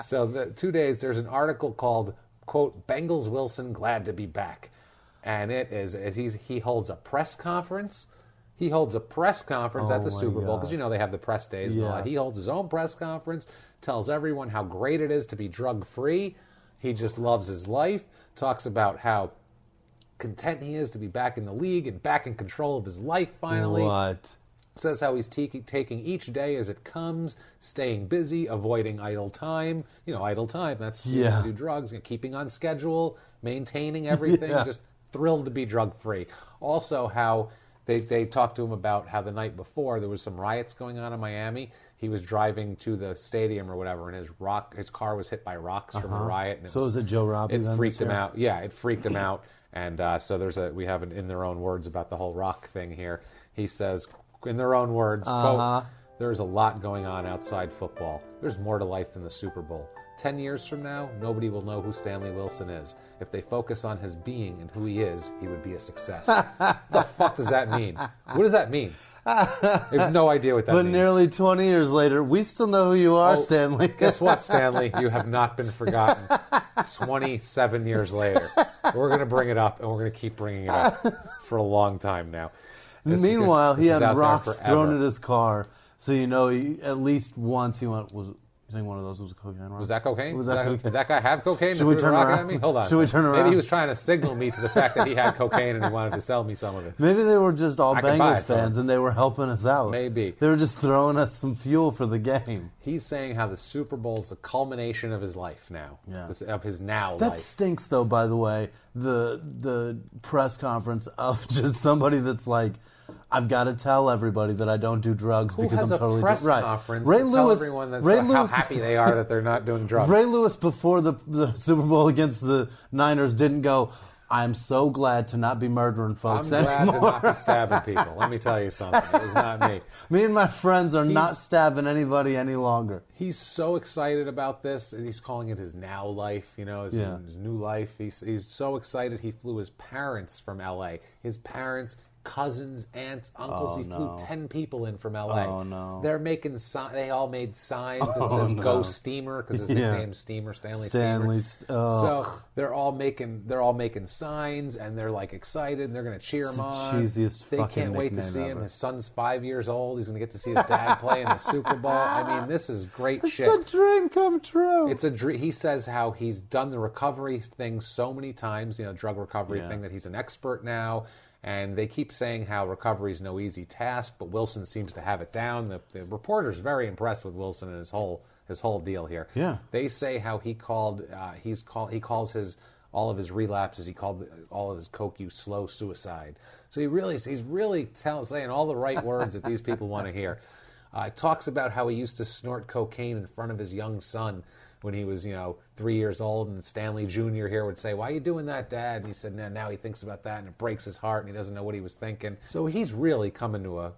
So the 2 days. There's an article called quote Bengals Wilson glad to be back, and he holds a press conference. He holds a press conference at the Super Bowl because they have the press days and all that. He holds his own press conference, tells everyone how great it is to be drug-free. He just loves his life, talks about how content he is to be back in the league and back in control of his life finally. What? Says how he's taking each day as it comes, staying busy, avoiding idle time. Idle time, that's do drugs, keeping on schedule, maintaining everything, just thrilled to be drug-free. Also how They talked to him about how the night before there was some riots going on in Miami. He was driving to the stadium or whatever, and his car was hit by rocks from a riot. And was it Joe Robbie? It freaked him out. Yeah, it freaked him out. And so we have in their own words about the whole rock thing here. He says, in their own words, quote, "There's a lot going on outside football. There's more to life than the Super Bowl. 10 years from now, nobody will know who Stanley Wilson is. If they focus on his being and who he is, he would be a success." What the fuck does that mean? What does that mean? I have no idea what that means. But nearly 20 years later, we still know who you are, Stanley. Guess what, Stanley? You have not been forgotten. 27 years later. We're going to bring it up, and we're going to keep bringing it up for a long time now. Meanwhile, he had rocks thrown at his car, so he, at least once he went, you think one of those was a cocaine rock? Was that cocaine? Cocaine? Did that guy have cocaine? Should we turn around? At me? Hold on. Should we turn around? Maybe he was trying to signal me to the fact that he had cocaine and he wanted to sell me some of it. Maybe they were just all Bengals fans and they were helping us out. Maybe. They were just throwing us some fuel for the game. He's saying how the Super Bowl is the culmination of his life now. Yeah. Of his life. That stinks, though, by the way, the press conference of just somebody that's like, I've got to tell everybody that I don't do drugs because I'm totally press conference to tell everyone how happy they are that they're not doing drugs. Ray Lewis before the Super Bowl against the Niners didn't go, I'm so glad to not be murdering folks anymore. I'm glad to not be stabbing people. Let me tell you something. It was not me. Me and my friends are not stabbing anybody any longer. He's so excited about this. He's calling it his now life, his new life. He's so excited. He flew his parents from L.A. His parents, cousins, aunts, uncles. He flew 10 people in from L.A. Oh, no. They're making they all made signs that says "Go Steamer" because his nickname's Steamer, Stanley Steamer. So they're all making signs and they're like excited and they're going to cheer him on. They can't wait to see him. His son's 5 years old. He's going to get to see his dad play in the Super Bowl. I mean, this is great shit. It's a dream come true. It's a dream. He says how he's done the recovery thing so many times, drug recovery thing, that he's an expert now. And they keep saying how recovery is no easy task, but Wilson seems to have it down. The reporter's very impressed with Wilson and his whole deal here. Yeah. They say how he calls all of his relapses. He called all of his coke use slow suicide. So he's really saying all the right words that these people want to hear. Talks about how he used to snort cocaine in front of his young son when he was, 3 years old, and Stanley Jr. here would say, "Why are you doing that, Dad?" And he said, now he thinks about that, and it breaks his heart, and he doesn't know what he was thinking. So he's really coming to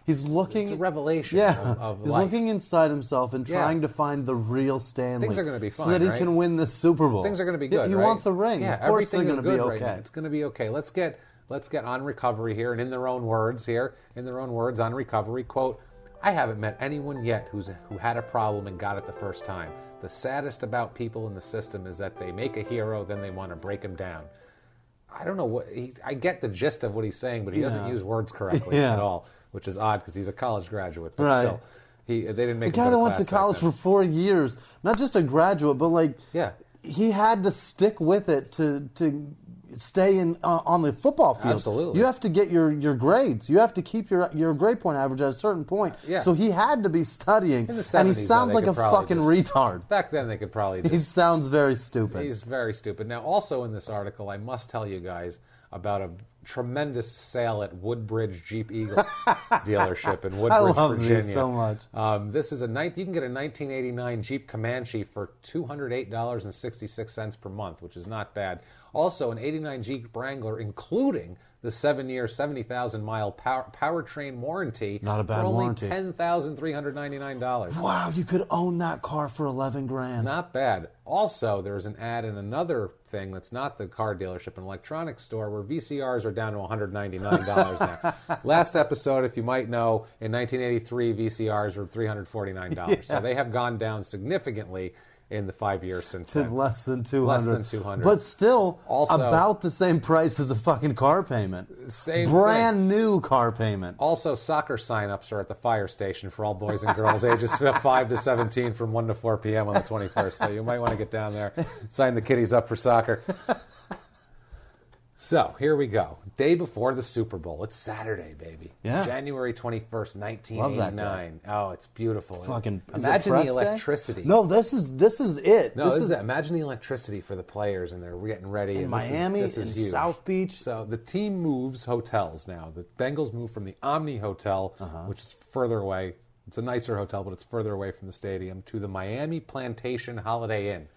he's looking. It's a revelation of he's life. looking inside himself and trying to find the real Stanley. Things are going to be fine, so that he right? can win the Super Bowl. Things are going to be good. He right? wants a ring. Yeah, of course they're going to be okay. Right, it's going to be okay. Let's get on recovery here, and in their own words, on recovery, quote, "I haven't met anyone yet who had a problem and got it the first time. The saddest about people in the system is that they make a hero, then they want to break him down." I don't know I get the gist of what he's saying, but he doesn't use words correctly at all, which is odd because he's a college graduate. But still, they didn't make the guy that went to college for 4 years, not just a graduate, but he had to stick with it to stay on the football field. Absolutely. You have to get your grades. You have to keep your grade point average at a certain point. Yeah. So he had to be studying. In the 70s, and he sounds like a fucking retard. Back then, they could probably just... He sounds very stupid. He's very stupid. Now, also in this article, I must tell you guys about a tremendous sale at Woodbridge Jeep Eagle dealership in Woodbridge, I love Virginia. These so much. This is you can get a 1989 Jeep Comanche for $208.66 per month, which is not bad. Also, an 89 Jeep Wrangler, including the 7-year, 70,000-mile powertrain warranty. Not a bad warranty. For only $10,399. Wow, you could own that car for $11,000. Not bad. Also, there's an ad in another thing that's not the car dealership, an electronics store, where VCRs are down to $199 now. Last episode, if you might know, in 1983, VCRs were $349. Yeah. So they have gone down significantly in the 5 years since then. Less than 200. Less than 200. But still, also, about the same price as a fucking car payment. Brand new car payment. Also, soccer sign-ups are at the fire station for all boys and girls ages 5 to 17 from 1 to 4 p.m. on the 21st. So you might want to get down there, sign the kiddies up for soccer. So, here we go. Day before the Super Bowl. It's Saturday, baby. Yeah. January 21st, 1989. Love that day. Oh, it's beautiful. Fucking imagine the electricity. Day? No, this is it. No, this is it. Imagine the electricity for the players, and they're getting ready. In Miami, this is in huge. South Beach. So the team moves hotels now. The Bengals move from the Omni Hotel, which is further away. It's a nicer hotel, but it's further away from the stadium, to the Miami Plantation Holiday Inn.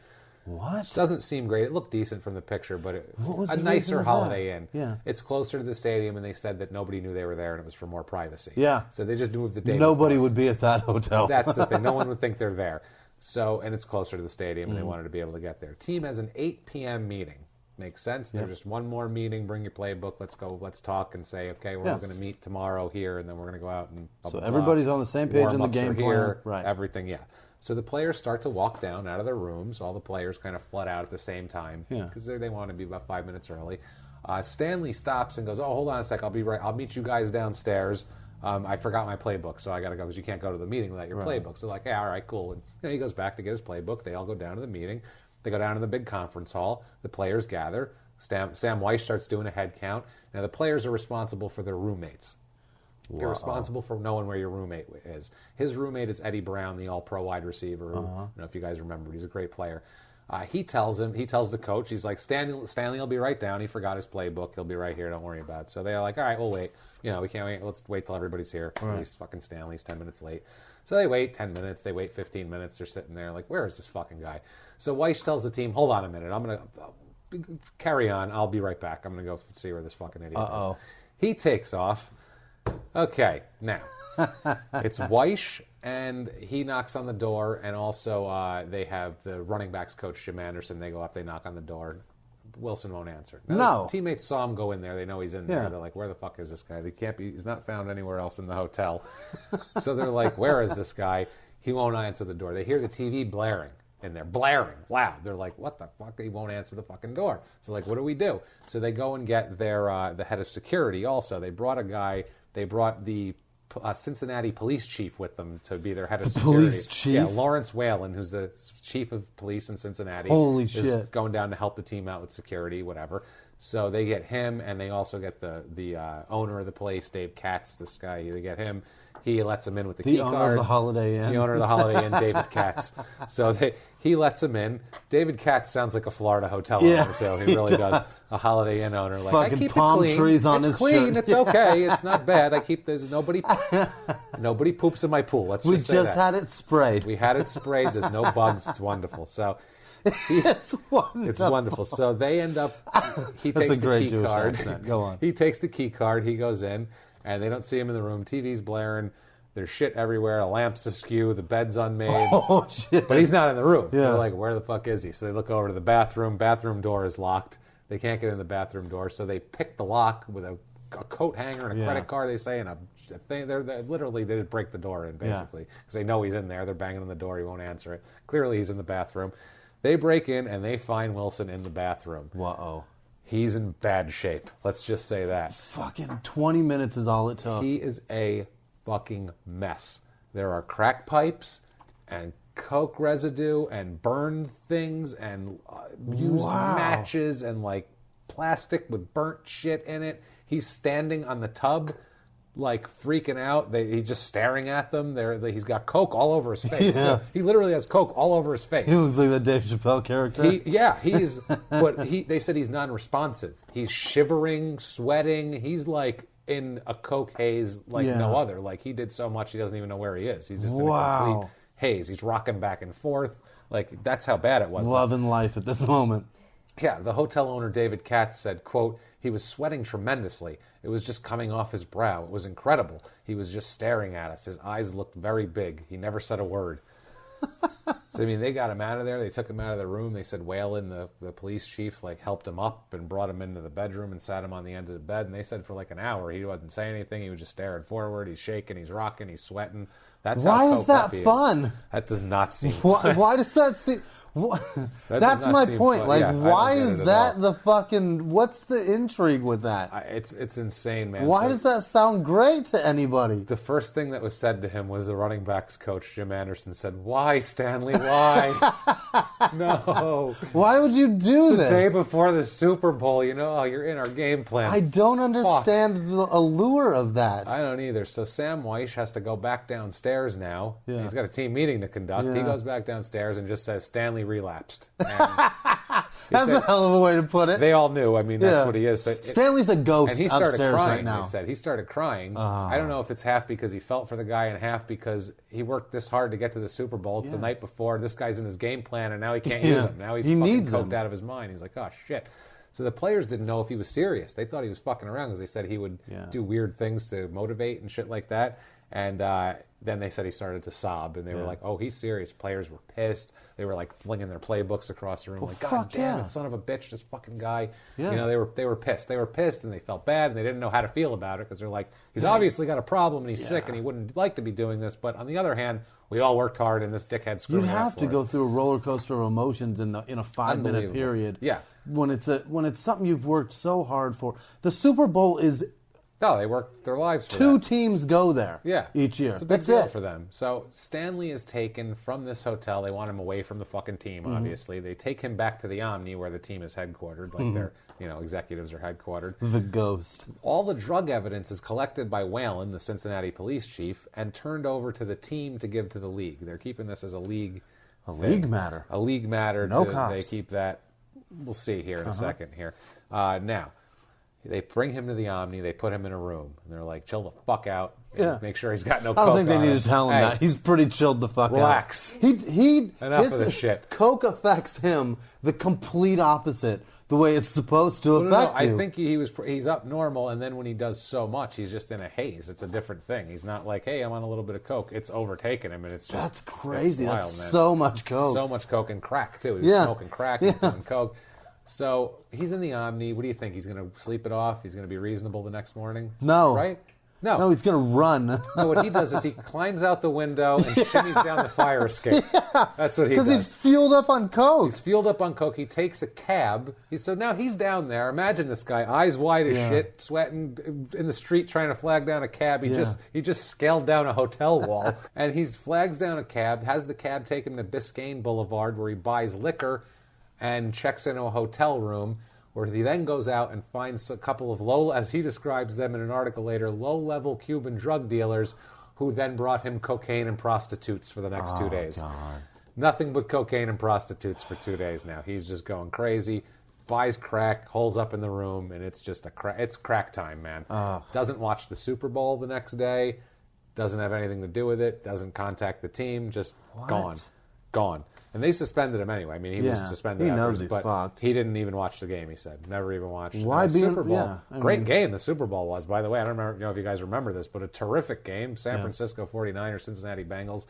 What? Doesn't seem great. It looked decent from the picture, but a nicer reason of Holiday that? Inn. Yeah. It's closer to the stadium, and they said that nobody knew they were there, and it was for more privacy. Yeah. So they just moved the day. Nobody would be at that hotel. That's the thing. No one would think they're there. So, and it's closer to the stadium, and they wanted to be able to get there. Team has an 8 p.m. meeting. Makes sense. There's just one more meeting. Bring your playbook. Let's go. Let's talk and say, okay, we're all going to meet tomorrow here, and then we're going to go out and blah, so blah, everybody's blah. on the same page in the Warm-ups game are plan. here, Right. Everything, yeah. So the players start to walk down out of their rooms. All the players kind of flood out at the same time because they want to be about 5 minutes early. Stanley stops and goes, "Oh, hold on a sec. I'll be right. I'll meet you guys downstairs. I forgot my playbook, so I got to go because you can't go to the meeting without your playbook." So like, yeah, all right, cool. And he goes back to get his playbook. They all go down to the meeting. They go down to the big conference hall. The players gather. Sam Weiss starts doing a head count. Now the players are responsible for their roommates. You're responsible for knowing where your roommate is. His roommate is Eddie Brown, the all-pro wide receiver. Who, I don't know if you guys remember, he's a great player. He tells the coach, he's like, Stanley will be right down. He forgot his playbook. He'll be right here. Don't worry about it. So they're like, all right, we'll wait. We can't wait. Let's wait till everybody's here. Right. He's fucking Stanley's 10 minutes late. So they wait 10 minutes. They wait 15 minutes. They're sitting there like, where is this fucking guy? So Weiss tells the team, hold on a minute. I'm going to carry on. I'll be right back. I'm going to go see where this fucking idiot is. He takes off. Okay, now, it's Weiss, and he knocks on the door, and also they have the running backs coach, Jim Anderson. They go up, they knock on the door. Wilson won't answer. Now, his teammates saw him go in there. They know he's in there. They're like, where the fuck is this guy? He's not found anywhere else in the hotel. So they're like, where is this guy? He won't answer the door. They hear the TV blaring in there, blaring loud. They're like, what the fuck? He won't answer the fucking door. So like, what do we do? So they go and get their the head of security also. They brought a guy. They brought the Cincinnati police chief with them to be their head of security. Police chief? Yeah, Lawrence Whalen, who's the chief of police in Cincinnati. Holy is shit. Going down to help the team out with security, whatever. So they get him, and they also get the owner of the place, Dave Katz, this guy. They get him. He lets him in with the key card. The owner of the Holiday Inn. The owner of the Holiday Inn, David Katz. So He lets him in. David Katz sounds like a Florida hotel owner, too. He really does. A Holiday Inn owner. Like, fucking I keep palm it clean. trees on it's his clean. shirt. It's okay. It's not bad. There's nobody poops in my pool. Let's We just say that. had it sprayed. We had it sprayed. There's no bugs. It's wonderful. So It's wonderful. it's wonderful. So they end up. He That's takes a the great key Jewish card. accent. Go on. He takes the key card. He goes in, and they don't see him in the room. TV's blaring. There's shit everywhere. A lamp's askew. The bed's unmade. Oh, shit. But he's not in the room. Yeah. They're like, where the fuck is he? So they look over to the bathroom. Bathroom door is locked. They can't get in the bathroom door. So they pick the lock with a coat hanger and a credit card, they say, and a thing. They're literally, they just break the door in, basically. Because they know he's in there. They're banging on the door. He won't answer it. Clearly, he's in the bathroom. They break in, and they find Wilson in the bathroom. Uh-oh. He's in bad shape. Let's just say that. Fucking 20 minutes is all it took. He is a fucking mess. There are crack pipes and coke residue and burned things and used matches and like plastic with burnt shit in it. He's standing on the tub like freaking out. He's just staring at them. He's got coke all over his face. Yeah. He literally has coke all over his face. He looks like that Dave Chappelle character. They said he's non-responsive. He's shivering, sweating. He's like in a coke haze like no other. Like he did so much he doesn't even know where he is. He's just in a complete haze. He's rocking back and forth. Like that's how bad it was. Loving life at this moment. Yeah, the hotel owner David Katz said, quote, he was sweating tremendously. It was just coming off his brow. It was incredible. He was just staring at us. His eyes looked very big. He never said a word. So, I mean, they got him out of there. They took him out of the room. They said Whalen, the police chief, like helped him up and brought him into the bedroom and sat him on the end of the bed. And they said for like an hour he wasn't saying anything. He was just staring forward. He's shaking. He's rocking. He's sweating. That's why how is that fun? That does not seem why does that seem... That's my point. Fun. Like, Yeah, why is that all. the fucking... What's the intrigue with that? It's insane, man. Why does that sound great to anybody? The first thing that was said to him was the running backs coach, Jim Anderson, said, "Why, Stanley, why?" No. Why would you do It's this? the day before the Super Bowl, you're in our game plan. I don't understand the allure of that. I don't either. So Sam Weish has to go back downstairs now. Yeah. He's got a team meeting to conduct. He Yeah. goes back downstairs and just says, Stanley relapsed. That's a hell of a way to put it. They all knew. I mean, that's what he is. So Stanley's a ghost and he started upstairs crying, right now. they said. He started crying. I don't know if it's half because he felt for the guy and half because he worked this hard to get to the Super Bowl. It's the night before. This guy's in his game plan, and now he can't use him. Now he's fucking needs coked him. out of his mind. He's like, oh, shit. So the players didn't know if he was serious. They thought he was fucking around because they said he would do weird things to motivate and shit like that. And then they said he started to sob, and they were like, oh, he's serious. Players were pissed. They were like flinging their playbooks across the room, like, God damn it, son of a bitch, this fucking guy. Yeah. You know, they were pissed. They were pissed, and they felt bad, and they didn't know how to feel about it because they're like, he's obviously got a problem, and he's sick, and he wouldn't like to be doing this. But on the other hand, we all worked hard, and this dickhead screwed You'd it up have for to us. go through a roller coaster of emotions in a 5-minute Unbelievable. period. Yeah. When it's something you've worked so hard for. The Super Bowl is... No, they worked their lives for Two that. teams go there each year. It's a big That's deal it. for them. So Stanley is taken from this hotel. They want him away from the fucking team, obviously. They take him back to the Omni where the team is headquartered, like their executives are headquartered. The ghost. All the drug evidence is collected by Whalen, the Cincinnati police chief, and turned over to the team to give to the league. They're keeping this as a league League matter. A league matter. No cops. They keep that. We'll see here in a second here. Now, they bring him to the Omni. They put him in a room. And they're like, chill the fuck out. And make sure he's got no coke I don't think they on need him. to tell him that. He's pretty chilled the fuck relax. out. Enough of this shit. Coke affects him the complete opposite, the way it's supposed to affect you. I think he's up normal, and then when he does so much, he's just in a haze. It's a different thing. He's not like, hey, I'm on a little bit of coke. It's overtaken him, and it's just... That's crazy. Wild, That's man. so much coke. So much coke and crack, too. He was smoking crack. He's doing coke. So he's in the Omni. What do you think? He's going to sleep it off? He's going to be reasonable the next morning? No. Right? No. No, he's going to run. No, what he does is he climbs out the window and shimmies down the fire escape. That's what he does. Because he's fueled up on coke. He's fueled up on coke. He takes a cab. So now he's down there. Imagine this guy, eyes wide as shit, sweating in the street trying to flag down a cab. He just scaled down a hotel wall. And he flags down a cab, has the cab take him to Biscayne Boulevard where he buys liquor and checks into a hotel room where he then goes out and finds a couple of as he describes them in an article later, low-level Cuban drug dealers who then brought him cocaine and prostitutes for the next 2 days. God. nothing but cocaine and prostitutes for 2 days now. He's just going crazy. Buys crack, holes up in the room, and it's just it's crack time, man. Doesn't watch the Super Bowl the next day. Doesn't have anything to do with it. Doesn't contact the team. Just gone. And they suspended him anyway. I mean, he was suspended. He after, knows he's but fucked. He didn't even watch the game. He said never even watched. Why the Super Bowl? Yeah, great game. The Super Bowl was, by the way. I don't know if you guys remember this, but a terrific game. San Francisco 49ers, Cincinnati Bengals.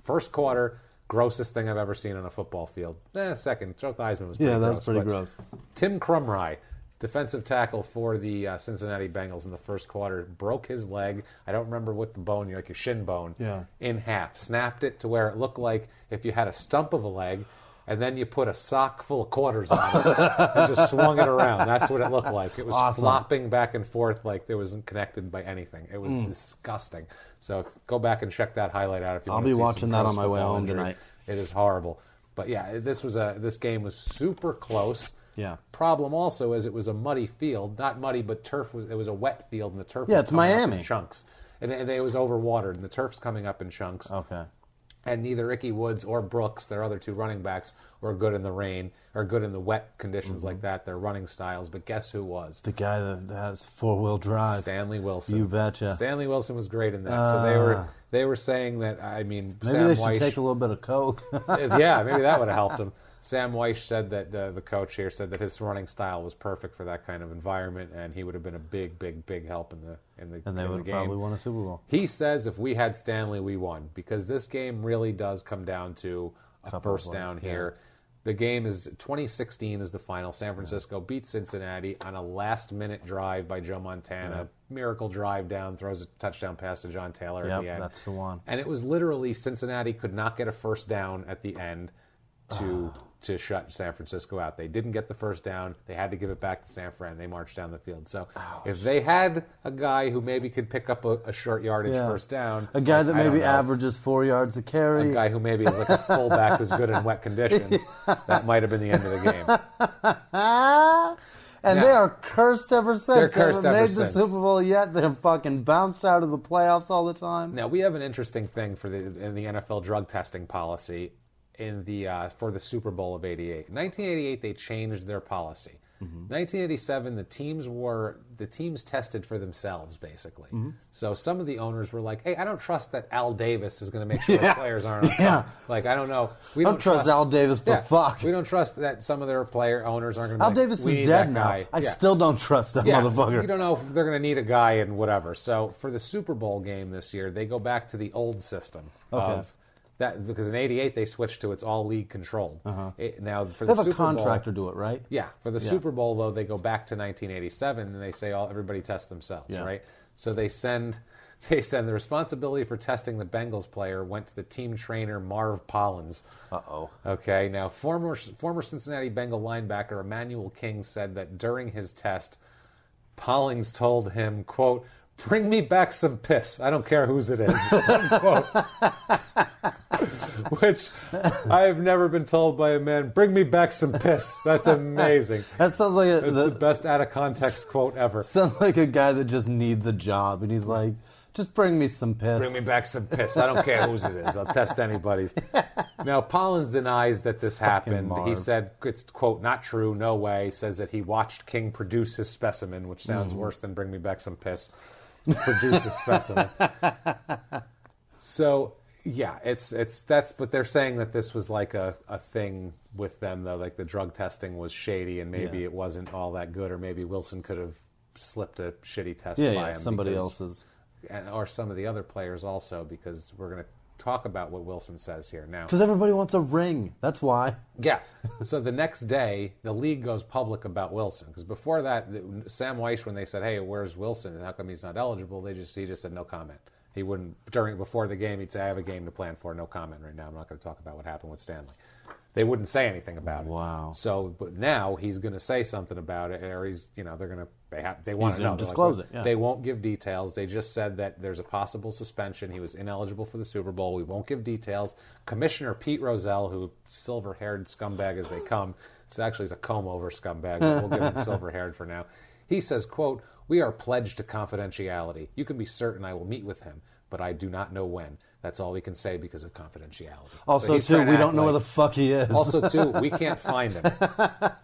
First quarter. Grossest thing I've ever seen on a football field. Second, Joe Theismann was pretty gross. Yeah, that's pretty gross. Tim Krumrie, defensive tackle for the Cincinnati Bengals in the first quarter, broke his leg. I don't remember what the bone, like your shin bone, in half. Snapped it to where it looked like if you had a stump of a leg and then you put a sock full of quarters on it and just swung it around. That's what it looked like. It was flopping back and forth like it wasn't connected by anything. It was disgusting. So go back and check that highlight out if you want to see. I'll be watching that on my way home tonight. It is horrible. But yeah, this game was super close. Yeah. Problem also is it was a muddy field, not muddy, but turf it was a wet field, and the turf Yeah, was it's coming Miami. up in chunks, and it was overwatered, and the turf's coming up in chunks. Okay. And neither Ickey Woods or Brooks, their other two running backs, were good in the rain or good in the wet conditions like that. Their running styles, but guess who was? The guy that has 4-wheel drive. Stanley Wilson. You betcha. Stanley Wilson was great in that. So they were saying that. I mean, maybe Sam they should Weish, take a little bit of coke. Yeah, maybe that would have helped him. Sam Weish said that the coach here said that his running style was perfect for that kind of environment, and he would have been a big, big, big help in the game. And they would have probably won a Super Bowl. He says if we had Stanley, we won, because this game really does come down to a first down here. The game is 2016 is the final. San Francisco beats Cincinnati on a last-minute drive by Joe Montana. Miracle drive down, throws a touchdown pass to John Taylor at the end. That's the one. And it was literally Cincinnati could not get a first down at the end to shut San Francisco out. They didn't get the first down. They had to give it back to San Fran. They marched down the field. So if they had a guy who maybe could pick up a short yardage first down. A guy that maybe averages 4 yards a carry. A guy who maybe is like a fullback who's good in wet conditions. That might have been the end of the game. And they are cursed ever since. They're cursed they haven't ever made the since. Super Bowl yet. They're fucking bounced out of the playoffs all the time. Now, we have an interesting thing in the NFL drug testing policy for the Super Bowl of '88. In 1988, they changed their policy. 1987, the teams tested for themselves, basically. So some of the owners were like, hey, I don't trust that Al Davis is going to make sure his players aren't on top. Like, I don't know. We don't trust Al Davis for fuck. We don't trust that some of their player owners aren't going to Al Davis is dead now. I still don't trust that motherfucker. You don't know if they're going to need a guy and whatever. So for the Super Bowl game this year, they go back to the old system of that, because in '88 they switched to it's all league controlled. Now for they the have Super a contractor do it, right? Yeah, for the Super Bowl though, they go back to 1987 and they say everybody test themselves, right? So they send the responsibility for testing the Bengals player went to the team trainer Marv Pollins. Okay, now former Cincinnati Bengal linebacker Emmanuel King said that during his test, Pollins told him, quote, "Bring me back some piss. I don't care whose it is." Unquote. Which I have never been told by a man, "Bring me back some piss." That's amazing. That sounds like the best out of context quote ever. Sounds like a guy that just needs a job, and he's like, "Just bring me some piss. Bring me back some piss. I don't care whose it is. I'll test anybody's." Now, Pollins denies that this happened. He said it's, quote, "not true, no way." Says that he watched King produce his specimen, which sounds worse than "bring me back some piss." Produce a specimen. So, yeah, but they're saying that this was like a thing with them, though, like the drug testing was shady and maybe it wasn't all that good, or maybe Wilson could have slipped a shitty test by him. Somebody else's. Or some of the other players also, because we're going to talk about what Wilson says here now. Because everybody wants a ring. That's why. Yeah. So the next day, the league goes public about Wilson. Because before that, Sam Weish, when they said, "Hey, where's Wilson? And how come he's not eligible?" He just said no comment. He wouldn't, before the game, he'd say, "I have a game to plan for, no comment right now. I'm not going to talk about what happened with Stanley." They wouldn't say anything about it. Wow. So, but now he's going to say something about it, or they're going to, they want to know. Disclose it. Yeah. They won't give details. They just said that there's a possible suspension. He was ineligible for the Super Bowl. We won't give details. Commissioner Pete Rozelle, who silver-haired scumbag as they come, he's a comb-over scumbag, but we'll give him silver-haired for now. He says, quote, "We are pledged to confidentiality. You can be certain I will meet with him, but I do not know when. That's all we can say because of confidentiality. Also, too, we don't know where the fuck he is. Also, too, we can't find him.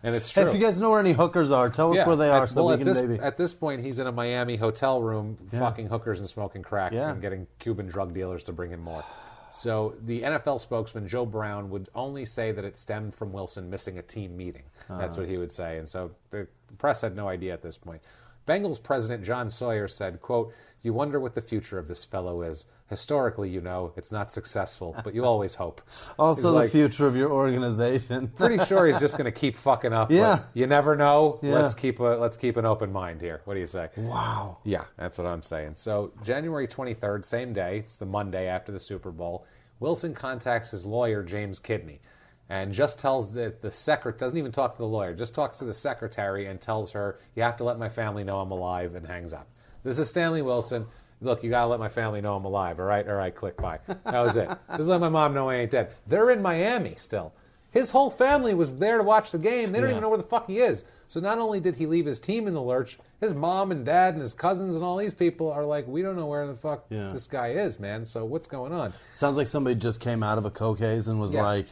And it's true. Hey, if you guys know where any hookers are, tell us where they are so we can maybe... At this point, he's in a Miami hotel room fucking hookers and smoking crack and getting Cuban drug dealers to bring him more. So the NFL spokesman, Joe Brown, would only say that it stemmed from Wilson missing a team meeting. That's what he would say. And so the press had no idea at this point. Bengals president John Sawyer said, quote, "You wonder what the future of this fellow is. Historically, you know, it's not successful, but you always hope." Also the future of your organization. Pretty sure he's just going to keep fucking up. Yeah. But you never know. Yeah. Let's keep an open mind here. What do you say? Wow. Yeah, that's what I'm saying. So January 23rd, same day, it's the Monday after the Super Bowl, Wilson contacts his lawyer, James Kidney, and just tells the secretary, doesn't even talk to the lawyer, just talks to the secretary and tells her, "You have to let my family know I'm alive," and hangs up. This is Stanley Wilson. "Look, you got to let my family know I'm alive, all right, click, bye." That was it. Just let my mom know I ain't dead. They're in Miami still. His whole family was there to watch the game. They don't even know where the fuck he is. So not only did he leave his team in the lurch, his mom and dad and his cousins and all these people are like, we don't know where the fuck this guy is, man. So what's going on? Sounds like somebody just came out of a coke haze and was like,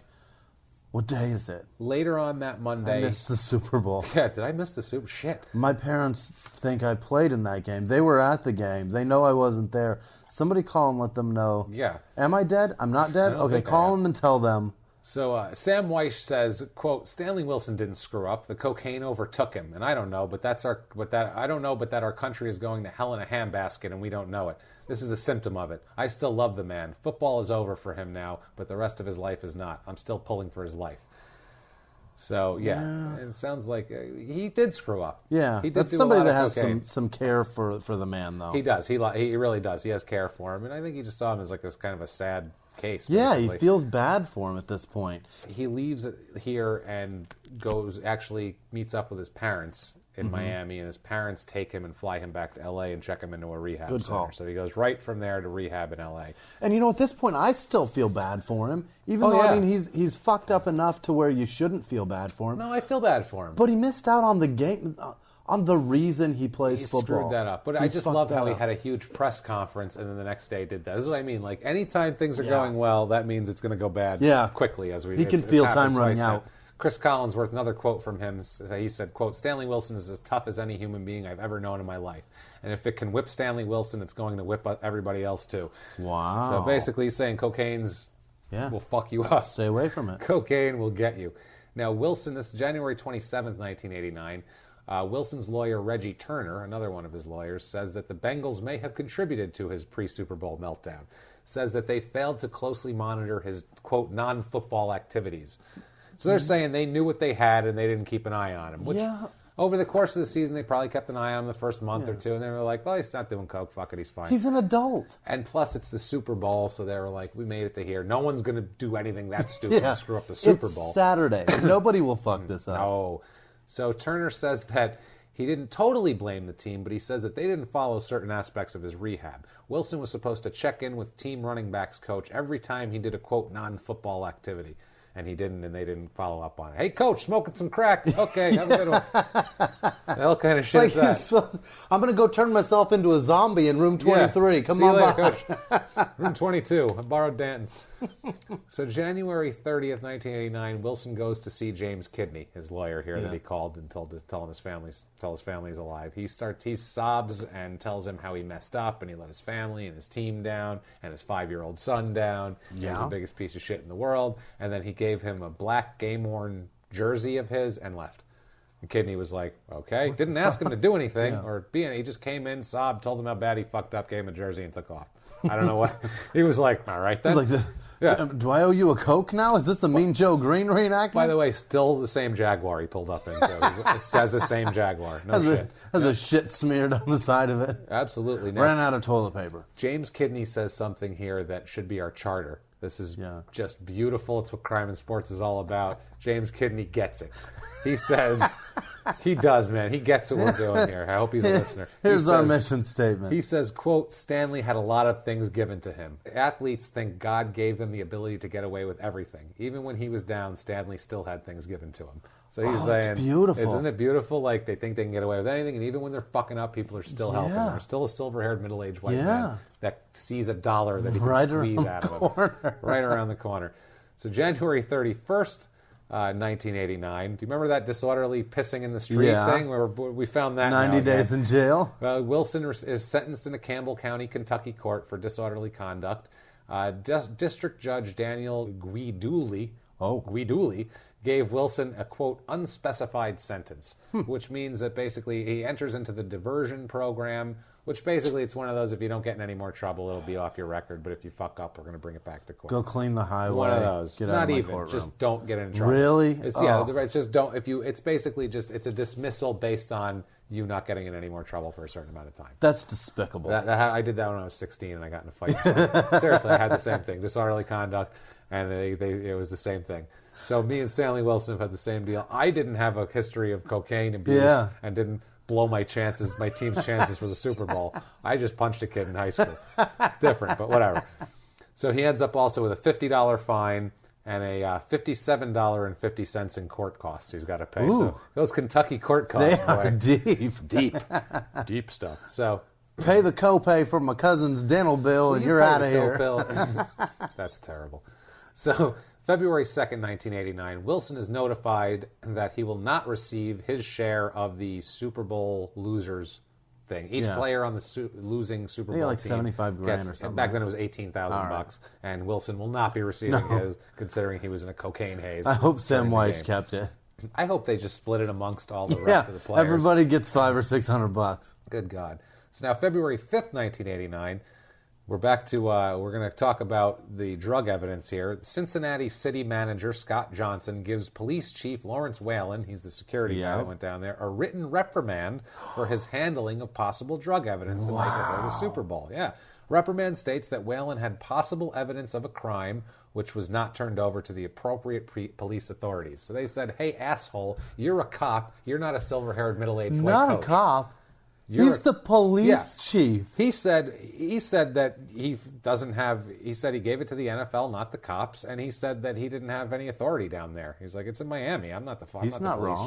what day is it? Later on that Monday... I missed the Super Bowl. Yeah, did I miss the Super? Shit. My parents think I played in that game. They were at the game. They know I wasn't there. Somebody call and let them know. Yeah. Am I dead? I'm not dead? Okay, call them and tell them. So Sam Weiss says, quote, "Stanley Wilson didn't screw up. The cocaine overtook him, and I don't know, but that our country is going to hell in a handbasket, and we don't know it. This is a symptom of it. I still love the man. Football is over for him now, but the rest of his life is not. I'm still pulling for his life." So it sounds like he did screw up. Yeah, he did. That's somebody that has some care for the man, though. He does. He really does. He has care for him, and I think he just saw him as like this kind of a sad case. Yeah, basically. He feels bad for him at this point. He leaves here and meets up with his parents in Miami, and his parents take him and fly him back to L.A. and check him into a rehab center. Call. So he goes right from there to rehab in L.A. And at this point, I still feel bad for him, even though I mean he's fucked up enough to where you shouldn't feel bad for him. No, I feel bad for him. But he missed out on the game. On the reason he plays football. He screwed that up. But I just love how he had a huge press conference and then the next day did that. This is what I mean. Like, anytime things are going well, that means it's going to go bad quickly. He can feel time running out. Chris Collinsworth, another quote from him, he said, quote, "Stanley Wilson is as tough as any human being I've ever known in my life. And if it can whip Stanley Wilson, it's going to whip everybody else too." Wow. So basically he's saying cocaine's will fuck you up. Stay away from it. Cocaine will get you. Now, Wilson, this is January 27th, 1989. Wilson's lawyer, Reggie Turner, another one of his lawyers, says that the Bengals may have contributed to his pre-Super Bowl meltdown. Says that they failed to closely monitor his, quote, non-football activities. So they're saying they knew what they had and they didn't keep an eye on him. Which, over the course of the season, they probably kept an eye on him the first month or two, and they were like, well, he's not doing coke, fuck it, he's fine. He's an adult. And plus, it's the Super Bowl, so they were like, we made it to here. No one's going to do anything that stupid to screw up the Super Bowl. It's Saturday. Nobody will fuck this up. No. So Turner says that he didn't totally blame the team, but he says that they didn't follow certain aspects of his rehab. Wilson was supposed to check in with team running backs coach every time he did a, quote, non-football activity. And he didn't, and they didn't follow up on it. Hey, coach, smoking some crack. Okay, have a good one. What kind of shit is that? I'm going to go turn myself into a zombie in room 23. Yeah. Come See on you later, by. Coach. Room 22. I borrowed Dan's. So January 30th, 1989, Wilson goes to see James Kidney, his lawyer here that he called and tell his family he's alive. He sobs and tells him how he messed up and he let his family and his team down and his 5-year-old son down. Yeah. He was the biggest piece of shit in the world. And then he gave him a black game-worn jersey of his and left. And Kidney was like, okay. Didn't ask him to do anything or be anything. He just came in, sobbed, told him how bad he fucked up, gave him a jersey and took off. I don't know what. He was like, all right then. Do I owe you a Coke now? Is this a Mean Joe Green reenactment? By the way, still the same Jaguar he pulled up in. It says the same Jaguar. No shit. Has a shit smeared on the side of it. Absolutely. Now, ran out of toilet paper. James Kidney says something here that should be our charter. This is just beautiful. It's what Crime and Sports is all about. James Kidney gets it. He says, he does, man. He gets what we're doing here. I hope he's a listener. Here's our mission statement. He says, quote, "Stanley had a lot of things given to him. Athletes think God gave them the ability to get away with everything. Even when he was down, Stanley still had things given to him." So he's saying, that's beautiful. Isn't it beautiful? Like, they think they can get away with anything, and even when they're fucking up, people are still helping them. They're still a silver-haired, middle-aged white man that sees a dollar that he can Right squeeze around out the of him. corner. Right around the corner. So January 31st, 1989. Do you remember that disorderly pissing in the street thing? Where we found that 90 days in jail. Wilson is sentenced in a Campbell County, Kentucky court for disorderly conduct. District Judge Daniel Guiduli gave Wilson a, quote, unspecified sentence, which means that basically he enters into the diversion program, which basically it's one of those, if you don't get in any more trouble, it'll be off your record, but if you fuck up, we're going to bring it back to court. Go clean the highway. One of those. Get out Not of my even. courtroom. Just don't get in trouble. Really? It's just don't. It's basically just, it's a dismissal based on you not getting in any more trouble for a certain amount of time. That's despicable. I did that when I was 16 and I got in a fight. So, seriously, I had the same thing. Disorderly conduct, and it was the same thing. So me and Stanley Wilson have had the same deal. I didn't have a history of cocaine abuse and didn't blow my team's chances for the Super Bowl. I just punched a kid in high school. Different, but whatever. So he ends up also with a $50 fine and a $57.50 in court costs he's got to pay. Ooh. So those Kentucky court costs, they are deep stuff. So pay the copay for my cousin's dental bill, and you're out of here. That's terrible. So February 2nd, 1989, Wilson is notified that he will not receive his share of the Super Bowl losers thing. Each player on the losing Super Bowl like team 75 grand or something. Back then it was $18,000, and Wilson will not be receiving his, considering he was in a cocaine haze. I hope Sam Weiss kept it. I hope they just split it amongst all the rest of the players. Everybody gets $500 or $600. Good God. So now February 5th, 1989, we're back to, we're going to talk about the drug evidence here. Cincinnati city manager Scott Johnson gives police chief Lawrence Whalen, he's the security guy that went down there, a written reprimand for his handling of possible drug evidence the night before the Super Bowl. Yeah. Reprimand states that Whalen had possible evidence of a crime which was not turned over to the appropriate police authorities. So they said, hey, asshole, you're a cop. You're not a silver-haired, middle-aged white coach. Not a cop. He's the police chief. He said that he doesn't have. He said he gave it to the NFL, not the cops, and he said that he didn't have any authority down there. He's like, it's in Miami. I'm not the police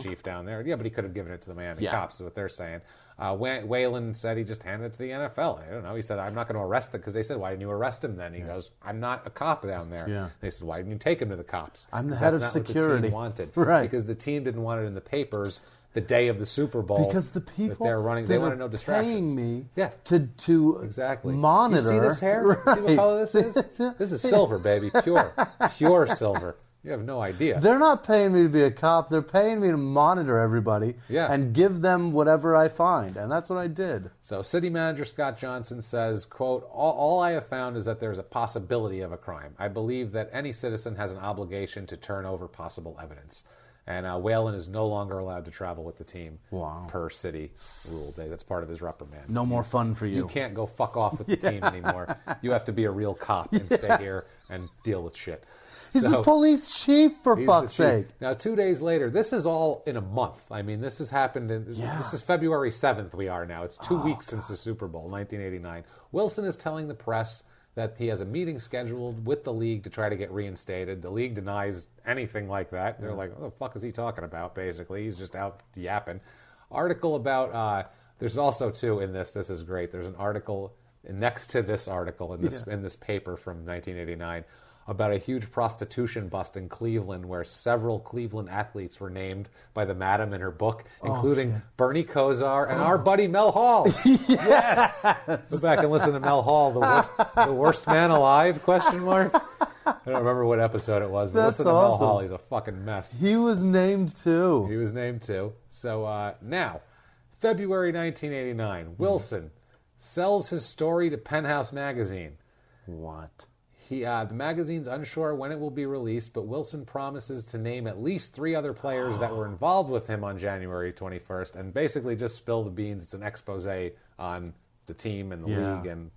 chief down there. Yeah, but he could have given it to the Miami cops. Is what they're saying. Whalen said he just handed it to the NFL. I don't know. He said, I'm not going to arrest him, because they said, why didn't you arrest him then? He goes, I'm not a cop down there. Yeah. They said, why didn't you take him to the cops? I'm the head of security. What the team wanted. Right. Because the team didn't want it in the papers the day of the Super Bowl. Because the people they're running, they want to know distractions. Paying me to exactly monitor. You see this hair? Right. See what color this is? This is silver, baby. Pure silver. You have no idea. They're not paying me to be a cop. They're paying me to monitor everybody and give them whatever I find. And that's what I did. So city manager Scott Johnson says, quote, all I have found is that there's a possibility of a crime. I believe that any citizen has an obligation to turn over possible evidence. And Whalen is no longer allowed to travel with the team per city rule. That's part of his reprimand. No more fun for you. You can't go fuck off with the team anymore. You have to be a real cop and stay here and deal with shit. He's the police chief, for fuck's sake. Now, 2 days later, this is all in a month. I mean, this has happened. This is February 7th we are now. It's 2 weeks since the Super Bowl, 1989. Wilson is telling the press that he has a meeting scheduled with the league to try to get reinstated. The league denies anything like that. They're like, what the fuck is he talking about, basically? He's just out yapping. Article about, there's also, too, in this is great, there's an article next to this article in this paper from 1989 about a huge prostitution bust in Cleveland where several Cleveland athletes were named by the madam in her book, including Bernie Kosar and our buddy Mel Hall. Yes! Go back and listen to Mel Hall, the worst man alive, question mark? I don't remember what episode it was, but listen to Mel Hall. He's a fucking mess. He was named too. So now, February 1989, Wilson sells his story to Penthouse Magazine. What? The magazine's unsure when it will be released, but Wilson promises to name at least 3 other players that were involved with him on January 21st and basically just spill the beans. It's an expose on the team and the league and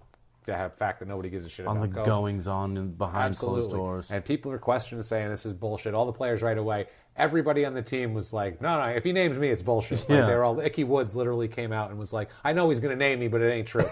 the fact that nobody gives a shit about on the goings-on and behind closed doors. And people are questioning, saying this is bullshit. All the players right away. Everybody on the team was like, no, if he names me, it's bullshit. Like they were all, Icky Woods literally came out and was like, I know he's going to name me, but it ain't true.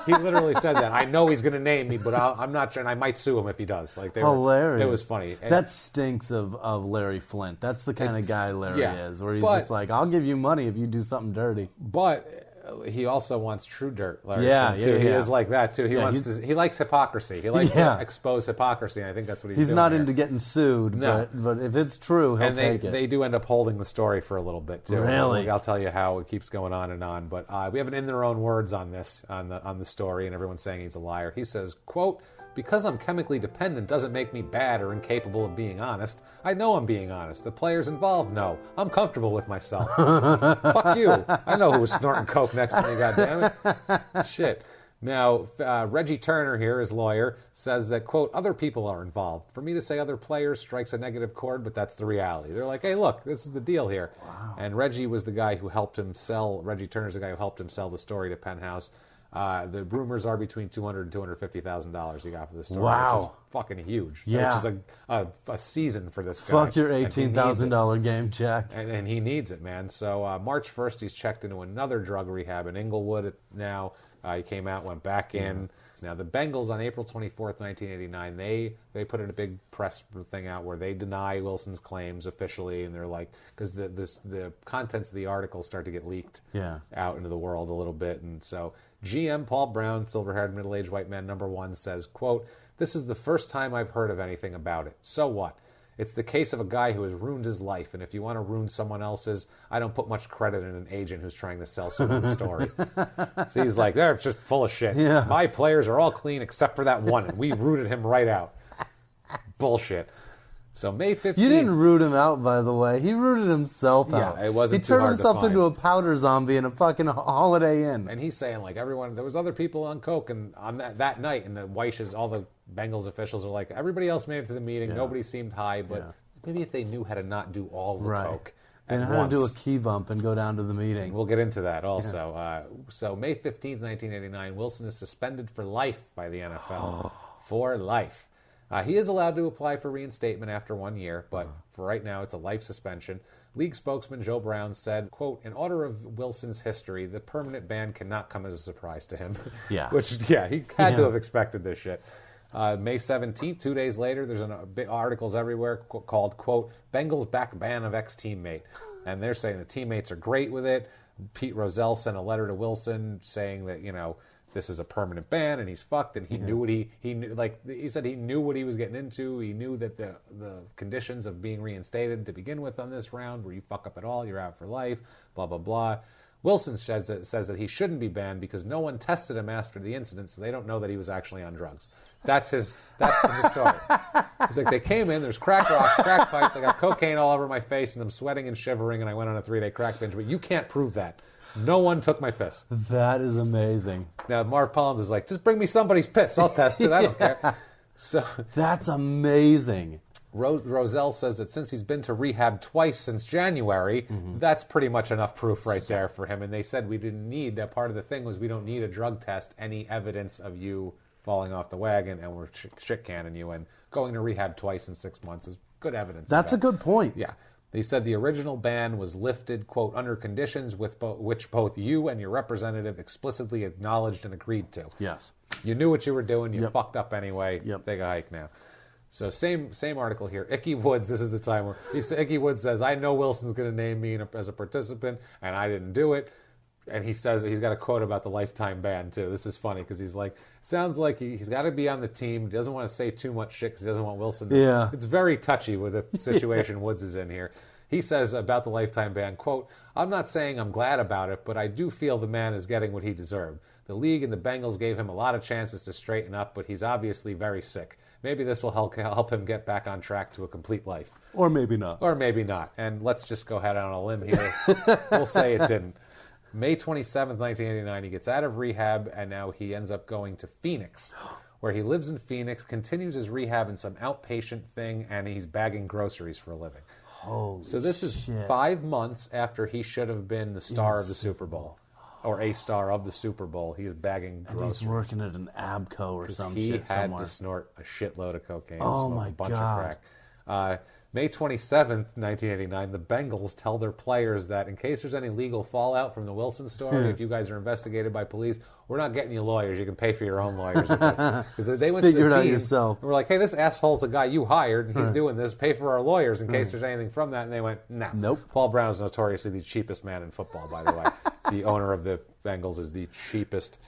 He literally said that. I know he's going to name me, but I'm not sure, and I might sue him if he does. Like, hilarious. It was funny. And that stinks of Larry Flint. That's the kind of guy Larry is, where he's just like, I'll give you money if you do something dirty. But he also wants true dirt, Larry. Yeah, Flynn, too. yeah, He yeah. is like that too. He likes hypocrisy. He likes to expose hypocrisy. And I think that's what he's doing. He's not here. into getting sued, but if it's true, he'll take it. They do end up holding the story for a little bit too. Really? I'll tell you how it keeps going on and on. But we have an in their own words on this on the story, and everyone's saying he's a liar. He says, "Quote." Because I'm chemically dependent doesn't make me bad or incapable of being honest. I know I'm being honest. The players involved know. I'm comfortable with myself. Fuck you. I know who was snorting coke next to me, goddammit. Shit. Now, Reggie Turner here, his lawyer, says that, quote, other people are involved. For me to say other players strikes a negative chord, but that's the reality. They're like, hey, look, this is the deal here. Wow. And Reggie was the guy who helped him sell, Reggie Turner's the guy who helped him sell the story to Penthouse. The rumors are between $200,000 and $250,000 he got for this story, which is fucking huge. Yeah. Which is a season for this guy. Fuck your $18,000 game check. And he needs it, man. So March 1st, he's checked into another drug rehab in Inglewood now. He came out, went back in. Now, the Bengals on April 24th, 1989, they put in a big press thing out where they deny Wilson's claims officially, and they're like, because the contents of the article start to get leaked out into the world a little bit. And so GM Paul Brown, silver-haired middle-aged white man number 1, says, quote, this is the first time I've heard of anything about it. So what? It's the case of a guy who has ruined his life, and if you want to ruin someone else's, I don't put much credit in an agent who's trying to sell someone's story. So he's like, they're just full of shit. Yeah. My players are all clean except for that one, and we rooted him right out. Bullshit. So May 15th... You didn't root him out, by the way. He rooted himself out. Yeah, it wasn't too hard to find. He turned himself into a powder zombie in a fucking Holiday Inn. And he's saying, like, everyone... There was other people on coke and on that night, and the Weishes, all the Bengals officials are like, everybody else made it to the meeting. Nobody seemed high, but maybe if they knew how to not do all the coke and how to do a key bump and go down to the meeting. We'll get into that also. So May 15th, 1989, Wilson is suspended for life by the NFL. For life. He is allowed to apply for reinstatement after 1 year, but for right now, it's a life suspension. League spokesman Joe Brown said, quote, in order of Wilson's history, the permanent ban cannot come as a surprise to him. Yeah. Which, he had to have expected this shit. May 17th, 2 days later, there's articles everywhere called, quote, Bengals back ban of ex-teammate. And they're saying the teammates are great with it. Pete Rozelle sent a letter to Wilson saying that, this is a permanent ban and he's fucked, and he knew what he knew. Like he said, he knew what he was getting into. He knew that the conditions of being reinstated to begin with on this round, where you fuck up at all, you're out for life, blah, blah, blah. Wilson says that he shouldn't be banned because no one tested him after the incident, so they don't know that he was actually on drugs. That's his story. He's like, they came in, there's crack rocks, crack pipes, I got cocaine all over my face, and I'm sweating and shivering, and I went on a 3-day crack binge, but you can't prove that. No one took my piss. That is amazing. Now, Marv Collins is like, just bring me somebody's piss. I'll test it. I don't care. So that's amazing. Rozelle says that since he's been to rehab twice since January, that's pretty much enough proof right there for him. And they said we didn't need, that part of the thing was we don't need a drug test, any evidence of you falling off the wagon, and we're shit-canning you. And going to rehab twice in 6 months is good evidence. That's a good point. Yeah. They said the original ban was lifted, quote, under conditions which both you and your representative explicitly acknowledged and agreed to. Yes. You knew what you were doing. You fucked up anyway. Take a hike now. So same article here. Icky Woods, this is the time where Icky Woods says, I know Wilson's going to name me as a participant, and I didn't do it. And he says he's got a quote about the lifetime ban, too. This is funny because he's like, sounds like he's got to be on the team. He doesn't want to say too much shit because he doesn't want Wilson to. Yeah. It's very touchy with the situation Woods is in here. He says about the lifetime ban, quote, I'm not saying I'm glad about it, but I do feel the man is getting what he deserved. The league and the Bengals gave him a lot of chances to straighten up, but he's obviously very sick. Maybe this will help him get back on track to a complete life. Or maybe not. Or maybe not. And let's just go ahead on a limb here. We'll say it didn't. May 27th, 1989, he gets out of rehab, and now he ends up going to Phoenix, where he lives in Phoenix, continues his rehab in some outpatient thing, and he's bagging groceries for a living. Holy so this is 5 months after he should have been the star of the Super Bowl, or a star of the Super Bowl. He is bagging groceries. He's working at an Abco or some shit somewhere. He had to snort a shitload of cocaine and smoke a bunch of crack. May 27th, 1989, the Bengals tell their players that in case there's any legal fallout from the Wilson story, if you guys are investigated by police, we're not getting you lawyers. You can pay for your own lawyers. Because they went to the team it out yourself. And we're like, hey, this asshole's a guy you hired, and he's doing this. Pay for our lawyers in case there's anything from that. And they went, no. Nope. Paul Brown is notoriously the cheapest man in football, by the way. the owner of the Bengals is the cheapest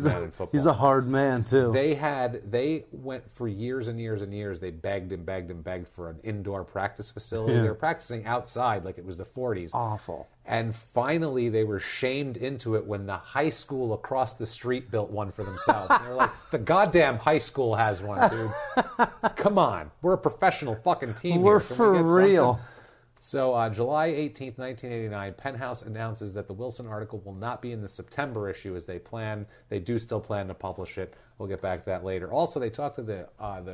man in football. He's a hard man, too. They went for years and years and years. They begged and begged and begged for an indoor practice facility. They were practicing outside like it was the 40s. Awful. And finally, they were shamed into it when the high school across the street built one for themselves. And they were like, the goddamn high school has one, dude. Come on. We're a professional fucking team We're here. for real. So July 18th, 1989, Penthouse announces that the Wilson article will not be in the September issue as they plan. They do still plan to publish it. We'll get back to that later. Also, they talked to the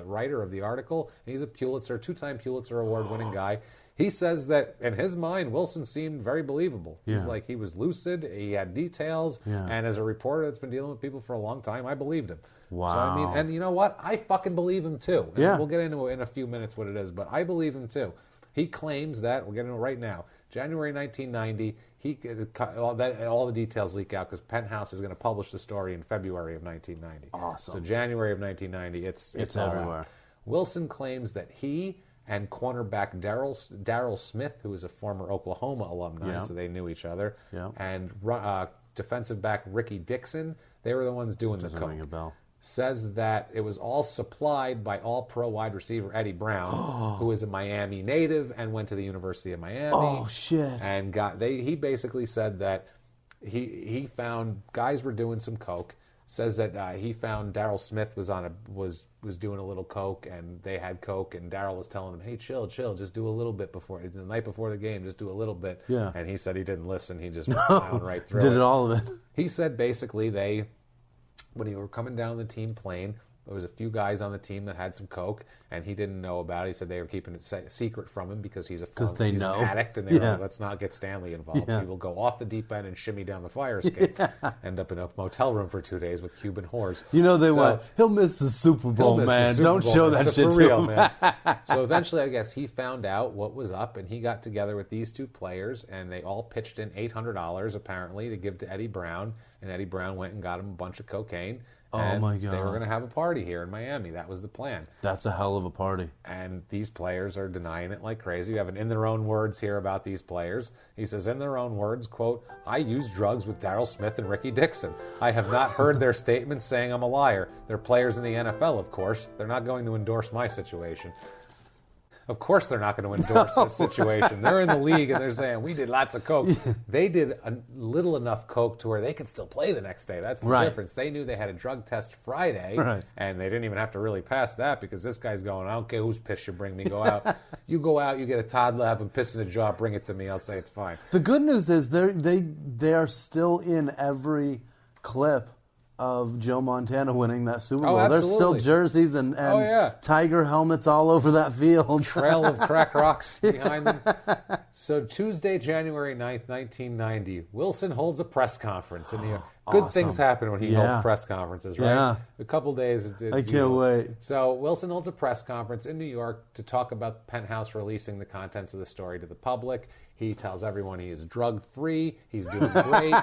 writer of the article. He's a two-time Pulitzer Award-winning guy. He says that, in his mind, Wilson seemed very believable. Yeah. He's like, he was lucid, he had details, and as a reporter that's been dealing with people for a long time, I believed him. Wow. So, I mean, and you know what? I fucking believe him, too. And yeah. We'll get into it in a few minutes what it is, but I believe him, too. He claims that, we'll get into it right now, January 1990, all the details leak out because Penthouse is going to publish the story in February of 1990. Awesome. So January of 1990, it's all everywhere. out. Wilson claims that he and cornerback Darryl Smith, who is a former Oklahoma alumni, so they knew each other, and defensive back Ricky Dixon, they were the ones doing the coke. Ring a bell. Says that it was all supplied by all-pro wide receiver Eddie Brown, who is a Miami native and went to the University of Miami. Oh, shit. And he basically said that he found guys were doing some coke. Says that he found Darryl Smith was doing a little coke, and they had coke, and Darryl was telling him, "Hey, chill, just do a little bit the night before the game, just do a little bit." Yeah. And he said he didn't listen; he just went right through. Did it all of it. He said basically when they were coming down the team plane, there was a few guys on the team that had some coke, and he didn't know about it. He said they were keeping it secret from him because he's an addict, and they were like, let's not get Stanley involved. He will go off the deep end and shimmy down the fire escape, end up in a motel room for 2 days with Cuban whores. You know, went, he'll miss the Super Bowl, man. Don't show that shit to him. Man. So eventually, I guess, he found out what was up, and he got together with these two players, and they all pitched in $800, apparently, to give to Eddie Brown, and Eddie Brown went and got him a bunch of cocaine. Oh, my God. They were going to have a party here in Miami. That was the plan. That's a hell of a party. And these players are denying it like crazy. You have an in their own words here about these players. He says, in their own words, quote, "I used drugs with Darryl Smith and Ricky Dixon. I have not heard their statements saying I'm a liar. They're players in the NFL, of course. They're not going to endorse my situation." Of course they're not going to endorse this situation. They're in the league, and they're saying, we did lots of coke. They did a little enough coke to where they could still play the next day. That's the difference. They knew they had a drug test Friday, and they didn't even have to really pass that because this guy's going, I don't care whose piss you bring me, go out. You go out, you get a toddler, have him piss in the jaw, bring it to me, I'll say it's fine. The good news is they are still in every clip of Joe Montana winning that Super Bowl. There's still jerseys and Tiger helmets all over that field. Trail of crack rocks behind them. So Tuesday, January 9th, 1990, Wilson holds a press conference in New York. Good things happen when he holds press conferences, right? Yeah. A couple days. I can't wait. So Wilson holds a press conference in New York to talk about Penthouse releasing the contents of the story to the public. He tells everyone he is drug-free. He's doing great.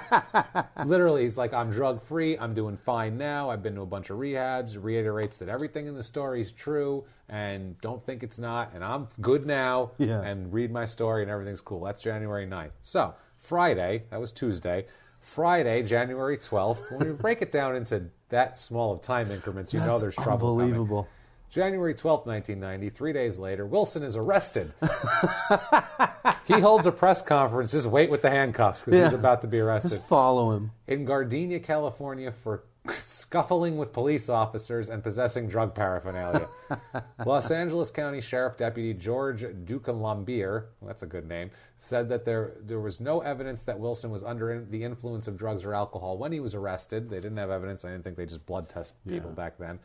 Literally, he's like, I'm drug-free. I'm doing fine now. I've been to a bunch of rehabs. Reiterates that everything in the story is true and don't think it's not. And I'm good now. And read my story and everything's cool. That's January 9th. So Friday, that was Tuesday. Friday, January 12th, when you break it down into that small of time increments, you know there's trouble coming. Unbelievable. January 12th, 1990, 3 days later, Wilson is arrested. He holds a press conference. Just wait with the handcuffs because he's about to be arrested. Just follow him. In Gardenia, California for scuffling with police officers and possessing drug paraphernalia. Los Angeles County Sheriff Deputy George Ducanlambier, that's a good name, said that there was no evidence that Wilson was under the influence of drugs or alcohol when he was arrested. They didn't have evidence. I didn't think they just blood test people back then.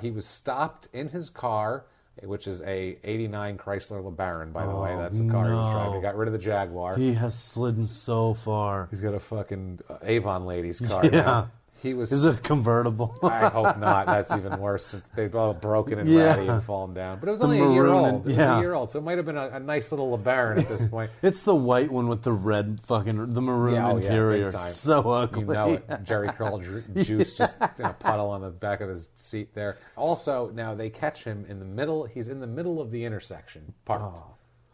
He was stopped in his car, which is a 89 Chrysler LeBaron, by the way. That's the car he was driving. He got rid of the Jaguar. He has slidden so far. He's got a fucking Avon lady's car now. Is it a convertible? I hope not. That's even worse since they've all broken and ratty and fallen down. But it was only a year old. It was a year old, so it might have been a nice little LeBaron at this point. It's the white one with the red the maroon interior. So ugly. You know it. Jerry Curl juice just in a puddle on the back of his seat there. Also, now they catch him in the middle. He's in the middle of the intersection, parked.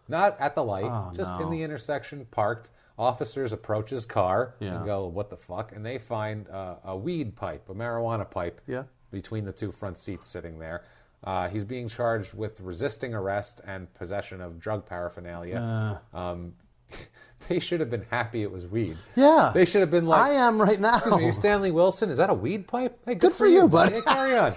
Not at the light, Oh, just no. in the intersection, parked. Officers approach his car Yeah. and go, what the fuck? And they find a weed pipe, a marijuana pipe, Yeah. between the two front seats sitting there. He's being charged with resisting arrest and possession of drug paraphernalia. They should have been happy it was weed. Yeah. They should have been like, I am right now. excuse me, you're Stanley Wilson? Is that a weed pipe? Hey, Good for you, buddy. Hey, carry on.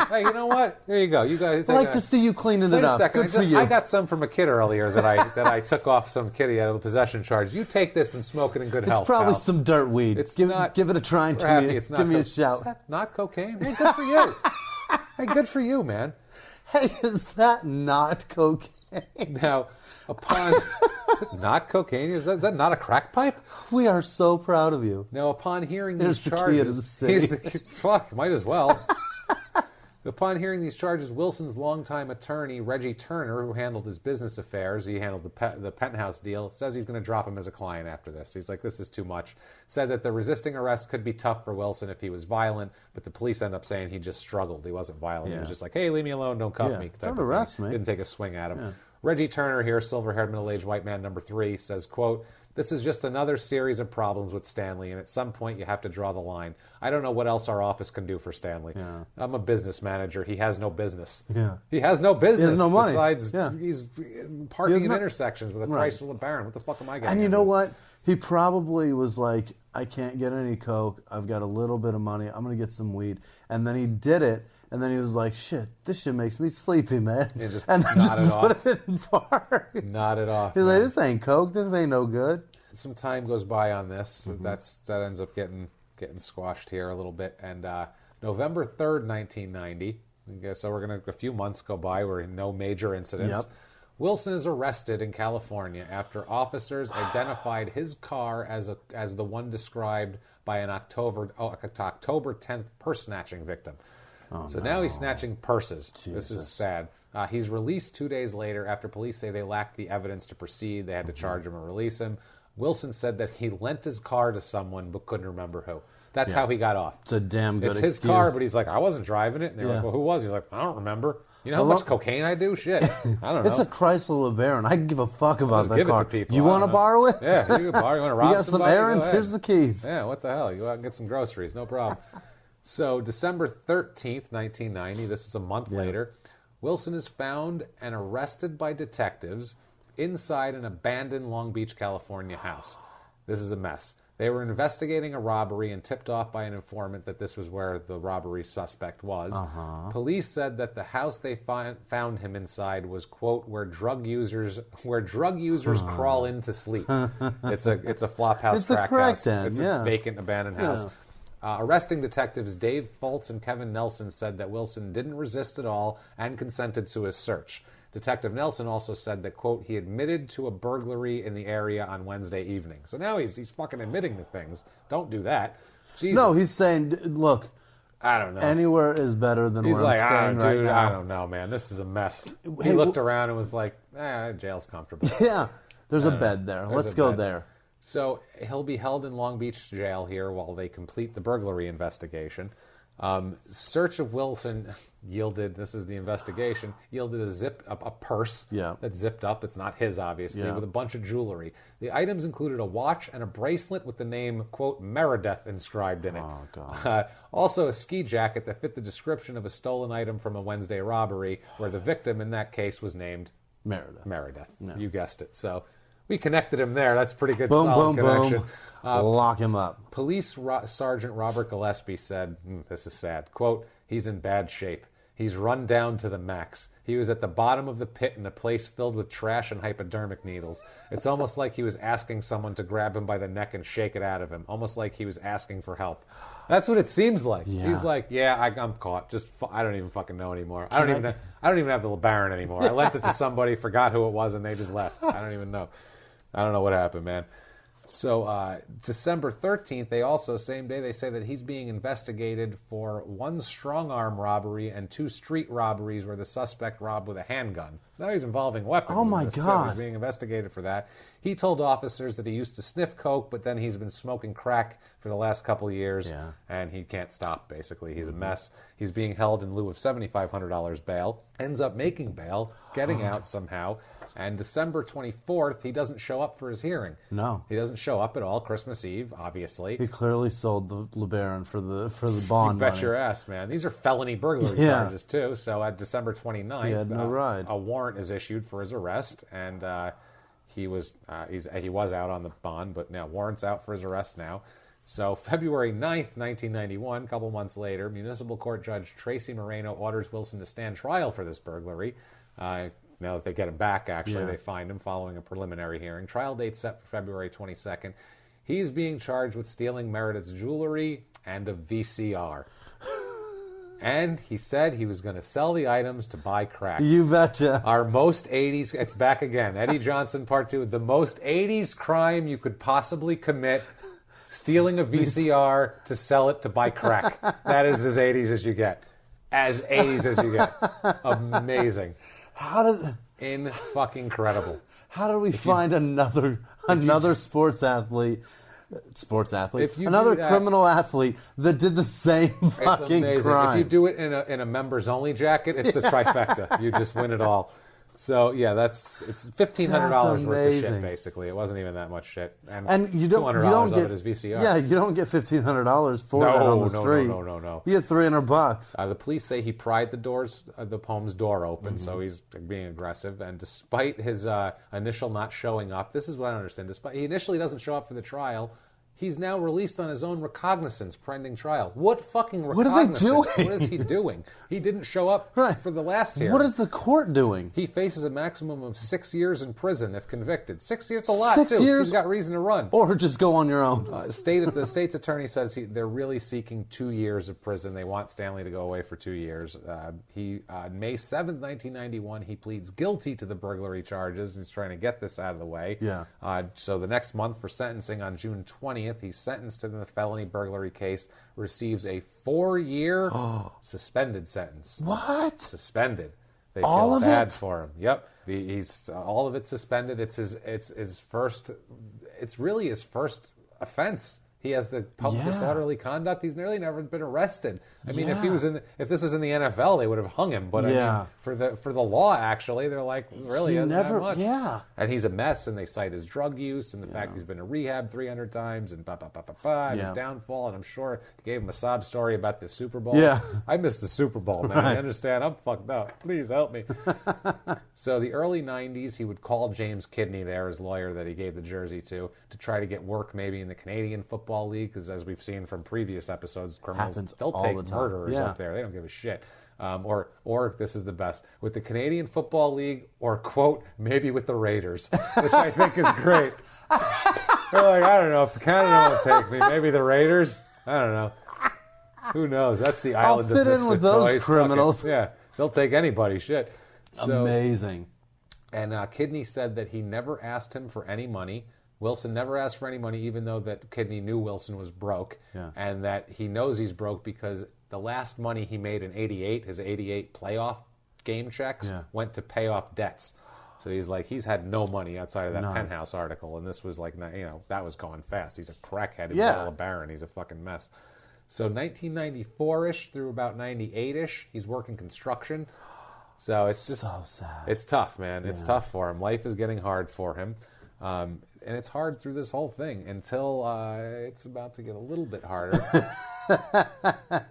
Hey, you know what? There you go. You guys. I'd like to see you cleaning Wait it a up. second. Good for you. I got some from a kid earlier that I took off some kitty out of a possession charge. You take this and smoke it in good health. It's probably pal. some dirt weed. It's give not. it a try and We're happy give me, it's not give me a Is shout. that not cocaine? Hey, good for you. Hey, good for you, man. Hey, is that not cocaine? Now, upon is it not cocaine? Is that not a crack pipe? We are so proud of you. Now, upon hearing There's these the key charges, to the city. fuck, might as well. Upon hearing these charges, Wilson's longtime attorney, Reggie Turner, who handled his business affairs, he handled the penthouse deal, says he's going to drop him as a client after this. He's like, this is too much. Said that the resisting arrest could be tough for Wilson if he was violent, but the police end up saying he just struggled. He wasn't violent. He was just like, hey, leave me alone, don't cuff me. Don't arrest me. Didn't take a swing at him. Yeah. Reggie Turner here, silver-haired middle-aged white man number 3, says, quote, this is just another series of problems with Stanley, and at some point you have to draw the line. I don't know what else our office can do for Stanley. Yeah. I'm a business manager. He has no business. Yeah. He has no business. He has no money. Besides, Yeah. he's parking in no- intersections with a Right. Chrysler Baron. What the fuck am I getting? And you out know of this? what? He probably was like, I can't get any coke. I've got a little bit of money. I'm going to get some weed. And then he did it. And then he was like, shit, this shit makes me sleepy, man. And just and then nodded just off. put it in bar. Nod it off. He's like, man. this ain't coke. This ain't no good. Some time goes by on this. Mm-hmm. That ends up getting squashed here a little bit. And November 3rd, 1990. Okay, so a few months go by where no major incidents. Yep. Wilson is arrested in California after officers identified his car as the one described by an October 10th purse snatching victim. So now he's snatching purses. This is sad. He's released 2 days later after police say they lacked the evidence to proceed. They had to charge him and release him. Wilson said that he lent his car to someone but couldn't remember who. That's how he got off. It's a damn good It's his excuse. car, but he's like, I wasn't driving it. And they're like, well, who was? He's like, I don't remember. You know how much cocaine I do? Shit. I don't know. It's a Chrysler Baron. I can give a fuck about Just that give it car. to people. You I want to don't know. borrow it? Yeah, you can borrow. You want to rob You got some somebody? Go errands? ahead. Here's the keys. Yeah, what the hell? You go out and get some groceries. No problem. So December 13th, 1990, this is a month later, Wilson is found and arrested by detectives inside an abandoned Long Beach, California house. This is a mess. They were investigating a robbery and tipped off by an informant that this was where the robbery suspect was. Police said that the house they found him inside was, quote, where drug users crawl in to sleep. It's a flop house, It's a crack crack house. den, It's yeah. a vacant, abandoned house. Arresting detectives Dave Foltz and Kevin Nelson said that Wilson didn't resist at all and consented to his search. Detective Nelson also said that, quote, he admitted to a burglary in the area on Wednesday evening. So now he's fucking admitting to things. Don't do that. Jesus. No, he's saying, look, I don't know. anywhere is better than He's where like, I'm staying dude, right now. I don't know, man. This is a mess. He Hey, looked around and was like, jail's comfortable. Yeah, there's a bed there. There's Let's a go bed. there. So he'll be held in Long Beach jail here while they complete the burglary investigation. Search of Wilson yielded, this is the investigation, yielded a purse that zipped up. It's not his, obviously, with a bunch of jewelry. The items included a watch and a bracelet with the name, quote, Meredith inscribed in it. Oh, God. Also a ski jacket that fit the description of a stolen item from a Wednesday robbery, where the victim in that case was named Meredith. You guessed it. So we connected him there. That's pretty good, Boom, solid boom, connection. boom. Lock him up. Police Sergeant Robert Gillespie said, this is sad, quote, he's in bad shape. He's run down to the max. He was at the bottom of the pit in a place filled with trash and hypodermic needles. It's almost like he was asking someone to grab him by the neck and shake it out of him. Almost like he was asking for help. That's what it seems like. Yeah. He's like, I'm caught. I don't even fucking know anymore. I don't even have the LeBaron anymore. I lent it to somebody, forgot who it was, and they just left. I don't even know. I don't know what happened, man. So December 13th, they also, same day, they say that he's being investigated for 1 strong-arm robbery and 2 street robberies where the suspect robbed with a handgun. So now he's involving weapons. Oh, in my this, too. God. He's being investigated for that. He told officers that he used to sniff coke, but then he's been smoking crack for the last couple of years, and he can't stop, basically. He's a mess. He's being held in lieu of $7,500 bail, ends up making bail, getting out somehow. And December 24th, he doesn't show up for his hearing. No. He doesn't show up at all. Christmas Eve, obviously. He clearly sold the LeBaron for the bond You bet money. your ass, man. These are felony burglary charges, too. So at December 29th, He had no ride. a warrant is issued for his arrest, and he was out on the bond, but now warrant's out for his arrest now. So February 9th, 1991, a couple months later, Municipal Court Judge Tracy Moreno orders Wilson to stand trial for this burglary. Now that they get him back, actually, they find him following a preliminary hearing. Trial date set for February 22nd. He's being charged with stealing Meredith's jewelry and a VCR. And he said he was going to sell the items to buy crack. You betcha. Our most 80s, it's back again. Eddie Johnson, part 2. The most 80s crime you could possibly commit, stealing a VCR to sell it to buy crack. That is as 80s as you get. As 80s as you get. Amazing. In-fucking-credible. How do we find another sports athlete, another criminal athlete that did the same fucking it's amazing. crime? If you do it in a members-only jacket, it's the trifecta. You just win it all. So yeah, it's $1,500 worth of shit. Basically, it wasn't even that much shit, and you don't $200 get of it is VCR. Yeah, you don't get $1,500 for that on the street. No. You get $300. The police say he pried the home's door open, so he's being aggressive. And despite his initial not showing up, this is what I don't understand. Despite he initially doesn't show up for the trial, he's now released on his own recognizance pending trial. What fucking recognizance? What are they doing? What is he doing? He didn't show up for the last hearing. What is the court doing? He faces a maximum of 6 years in prison if convicted. 6 years is a lot, 6 too. years? He's got reason to run. Or just go on your own. The state's attorney says they're really seeking 2 years of prison. They want Stanley to go away for 2 years. May 7th, 1991, he pleads guilty to the burglary charges. He's trying to get this out of the way. Yeah. So the next month for sentencing on June 20th, he's sentenced in the felony burglary case, receives a 4-year suspended sentence. What? Suspended. They all feel of bad it? for him. Yep. He's all of it suspended. It's his first. It's really his first offense. He has the public disorderly conduct. He's nearly never been arrested. I mean, if this was in the NFL, they would have hung him. But I mean, for the law, actually, they're like, really, he hasn't had much. Yeah. And he's a mess, and they cite his drug use and the fact he's been to rehab 300 times and and his downfall. And I'm sure he gave him a sob story about the Super Bowl. Yeah. I missed the Super Bowl, man. I understand. I'm fucked up. Please help me. So the early 90s, he would call James Kidney there, his lawyer that he gave the jersey to try to get work maybe in the Canadian Football League, because as we've seen from previous episodes, criminals, they'll take murderers up there. They don't give a shit. Or this is the best, with the Canadian Football League, or quote, maybe with the Raiders, which I think is great. They're like, I don't know, if Canada won't take me, maybe the Raiders? I don't know. Who knows? That's the island of misfit toys. I'll fit in with those criminals. Yeah, they'll take anybody. Shit. So, amazing. And Kidney said that he never asked him for any money. Wilson never asked for any money, even though that Kidney knew Wilson was broke, and that he knows he's broke because the last money he made in '88, his '88 playoff game checks, went to pay off debts. So he's had no money outside of that Penthouse article, and this was like, that was going fast. He's a crackhead in the middle of Barron. He's a fucking mess. So 1994-ish through about 98-ish, he's working construction. So it's just so sad. It's tough, man. It's tough for him. Life is getting hard for him. And it's hard through this whole thing until it's about to get a little bit harder.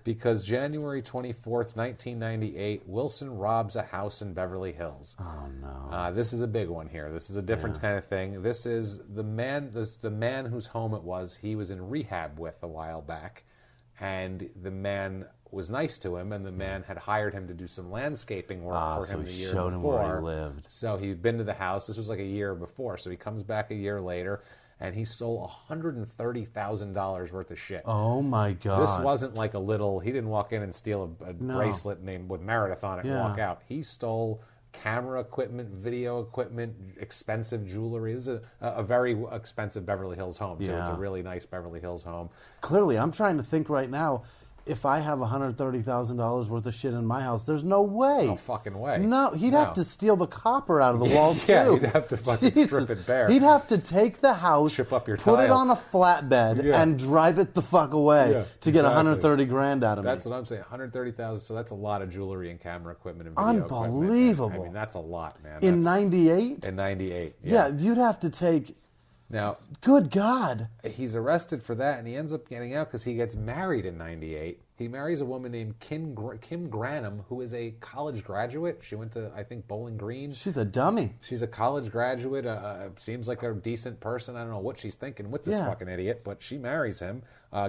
Because January 24th, 1998, Wilson robs a house in Beverly Hills. Oh, no. This is a big one here. This is a different kind of thing. This is the man whose home it was, he was in rehab with a while back. And the man was nice to him, and the man had hired him to do some landscaping work for him the year before. Him where he lived. So he'd been to the house. This was like a year before. So he comes back a year later, and he stole $130,000 worth of shit. Oh, my God. This wasn't like he didn't walk in and steal a bracelet named with Meredith on it and walk out. He stole camera equipment, video equipment, expensive jewelry. This is a very expensive Beverly Hills home, too. It's a really nice Beverly Hills home. Clearly, I'm trying to think right now, if I have $130,000 worth of shit in my house, there's no way. No fucking way. No, he'd have to steal the copper out of the walls, yeah, too. he'd have to fucking strip it bare. He'd have to take the house, chip up your put it tile. on a flatbed, and drive it the fuck away to get 130 grand out of That's me. what I'm saying. 130,000. So that's a lot of jewelry and camera equipment and video Unbelievable. equipment. I mean, that's a lot, man. In 98? In 98. Yeah, you'd have to take... Now, good God. He's arrested for that, and he ends up getting out because he gets married in 98. He marries a woman named Kim Granum, who is a college graduate. She went to, I think, Bowling Green. She's a dummy. She's a college graduate. Seems like a decent person. I don't know what she's thinking with this fucking idiot, but she marries him,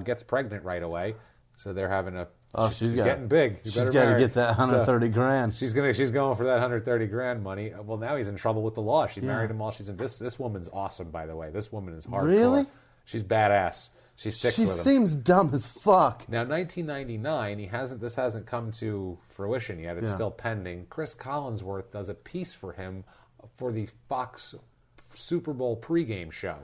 gets pregnant right away. So they're having a... Oh, she's getting big. She's got to get that 130 grand. She's going for that 130 grand money. Well, now he's in trouble with the law. She married him while she's in... This woman's awesome, by the way. This woman is hardcore. Really? She's badass. She sticks with him. She seems dumb as fuck. Now, 1999, this hasn't come to fruition yet. It's still pending. Chris Collinsworth does a piece for him for the Fox Super Bowl pregame show.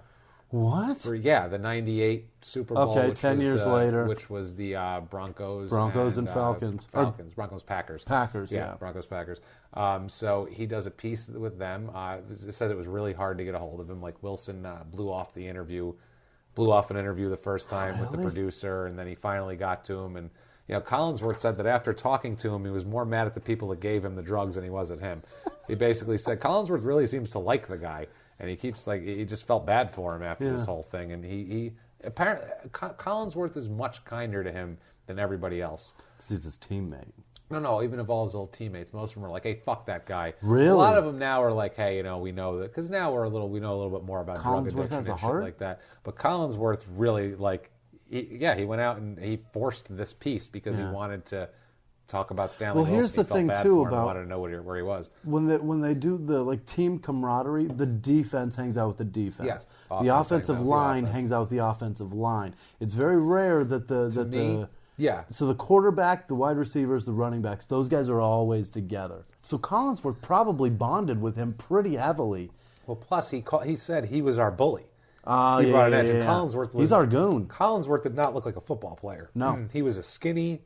What? The 98 Super Bowl. Okay, 10 years later. Which was the Broncos and Falcons. Broncos, Packers. Packers, yeah. Broncos, Packers. So he does a piece with them. It says it was really hard to get a hold of him. Like Wilson blew off an interview the first time with the producer, and then he finally got to him. And Collinsworth said that after talking to him, he was more mad at the people that gave him the drugs than he was at him. He basically said Collinsworth really seems to like the guy. And he just felt bad for him after this whole thing. And he apparently, Collinsworth is much kinder to him than everybody else. He's his teammate. No, even of all his old teammates, most of them are like, hey, fuck that guy. Really? A lot of them now are like, hey, we know that, because now we know a little bit more about drug addiction and shit like that. But Collinsworth really, he went out and he forced this piece because he wanted to talk about Stanley Wilson. Here's the thing too about wanted to know where he was. When they do the team camaraderie, the defense hangs out with the defense. Yes. The offensive line hangs out with the offensive line. It's very rare that So the quarterback, the wide receivers, the running backs, those guys are always together. So Collinsworth probably bonded with him pretty heavily. Well, plus he said he was our bully. He brought an edge. And Collinsworth he's our goon. Collinsworth did not look like a football player. No. He was a skinny,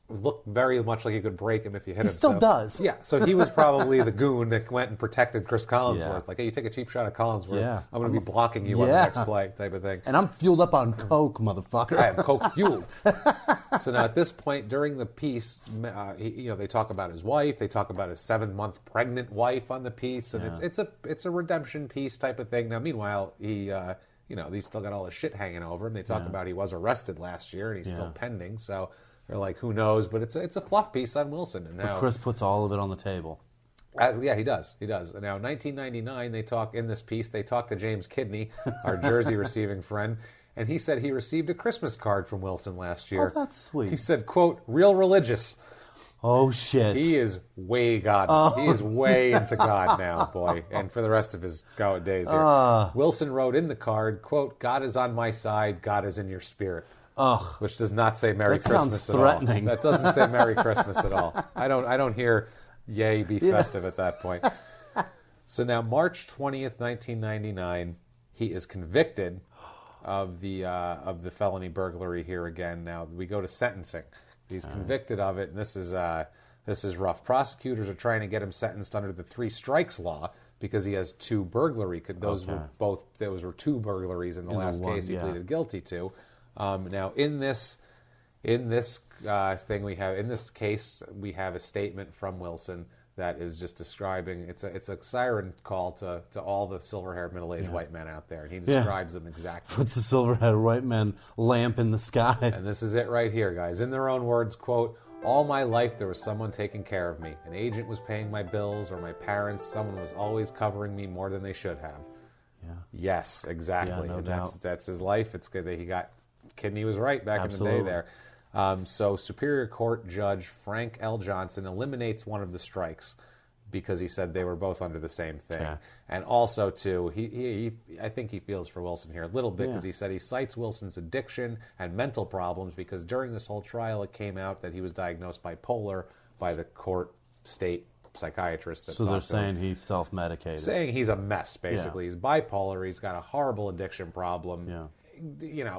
looked very much like you could break him if you hit him. He still does. Yeah, so he was probably the goon that went and protected Chris Collinsworth. Yeah. Like, hey, you take a cheap shot at Collinsworth, I'm going to be blocking you on the next play type of thing. And I'm fueled up on coke, motherfucker. I am coke fueled. So now at this point, during the piece, they talk about his wife. They talk about his 7-month pregnant wife on the piece. And it's a redemption piece type of thing. Now, meanwhile, he's still got all his shit hanging over him. They talk about he was arrested last year and he's still pending. So they're like, who knows? But it's a fluff piece on Wilson. And now, but Chris puts all of it on the table. Yeah, he does. He does. Now, 1999, they talk to James Kidney, our Jersey receiving friend, and he said he received a Christmas card from Wilson last year. Oh, that's sweet. He said, quote, real religious. Oh, shit. He is way God. Oh. He is way into God now, boy, and for the rest of his days here. Wilson wrote in the card, quote, God is on my side, God is in your spirit. Ugh. Which does not say Merry that Christmas sounds at threatening. all. That doesn't say Merry Christmas at all. I don't hear yay, be festive at that point. So now, March 20th, 1999, he is convicted of the felony burglary here again. Now we go to sentencing. He's convicted of it, and this is rough. Prosecutors are trying to get him sentenced under the 3 strikes law because he has 2 burglary. Those were 2 burglaries in the last case he pleaded guilty to. Now in this case we have a statement from Wilson that is just describing it's a siren call to all the silver-haired middle-aged white men out there, and he describes them exactly. Puts the silver-haired white man lamp in the sky. And this is it right here, guys. In their own words, quote, all my life there was someone taking care of me. An agent was paying my bills, or my parents. Someone was always covering me more than they should have. Yeah. Yes, exactly. Yeah, no and doubt. That's his life. It's good that he got... Kidney was right back in the day there. So Superior Court Judge Frank L. Johnson eliminates one of the strikes because he said they were both under the same thing. Yeah. And also, too, I think he feels for Wilson here a little bit because he said he cites Wilson's addiction and mental problems because during this whole trial it came out that he was diagnosed bipolar by the state psychiatrist. So they're saying he's self-medicated. Saying he's a mess, basically. Yeah. He's bipolar. He's got a horrible addiction problem. Yeah.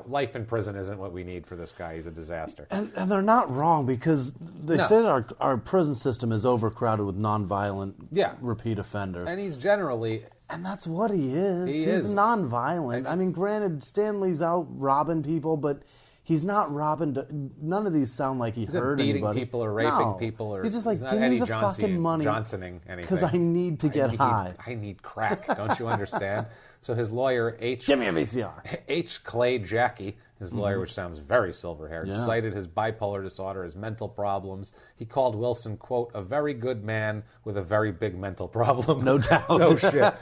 life in prison isn't what we need for this guy. He's a disaster. And they're not wrong, because they say that our prison system is overcrowded with nonviolent repeat offenders. And he's generally... And that's what he is. He's nonviolent. I mean, granted, Stanley's out robbing people, but he's not robbing... None of these sound like he hurt anybody. Beating people or raping people. Or he's just like, give me the fucking money. Johnsoning anything. Because I need to get high. I need crack. Don't you understand? So his lawyer, Give me a VCR. H. Clay Jackie, his lawyer, which sounds very silver-haired, cited his bipolar disorder, his mental problems. He called Wilson, quote, a very good man with a very big mental problem. No doubt. No shit.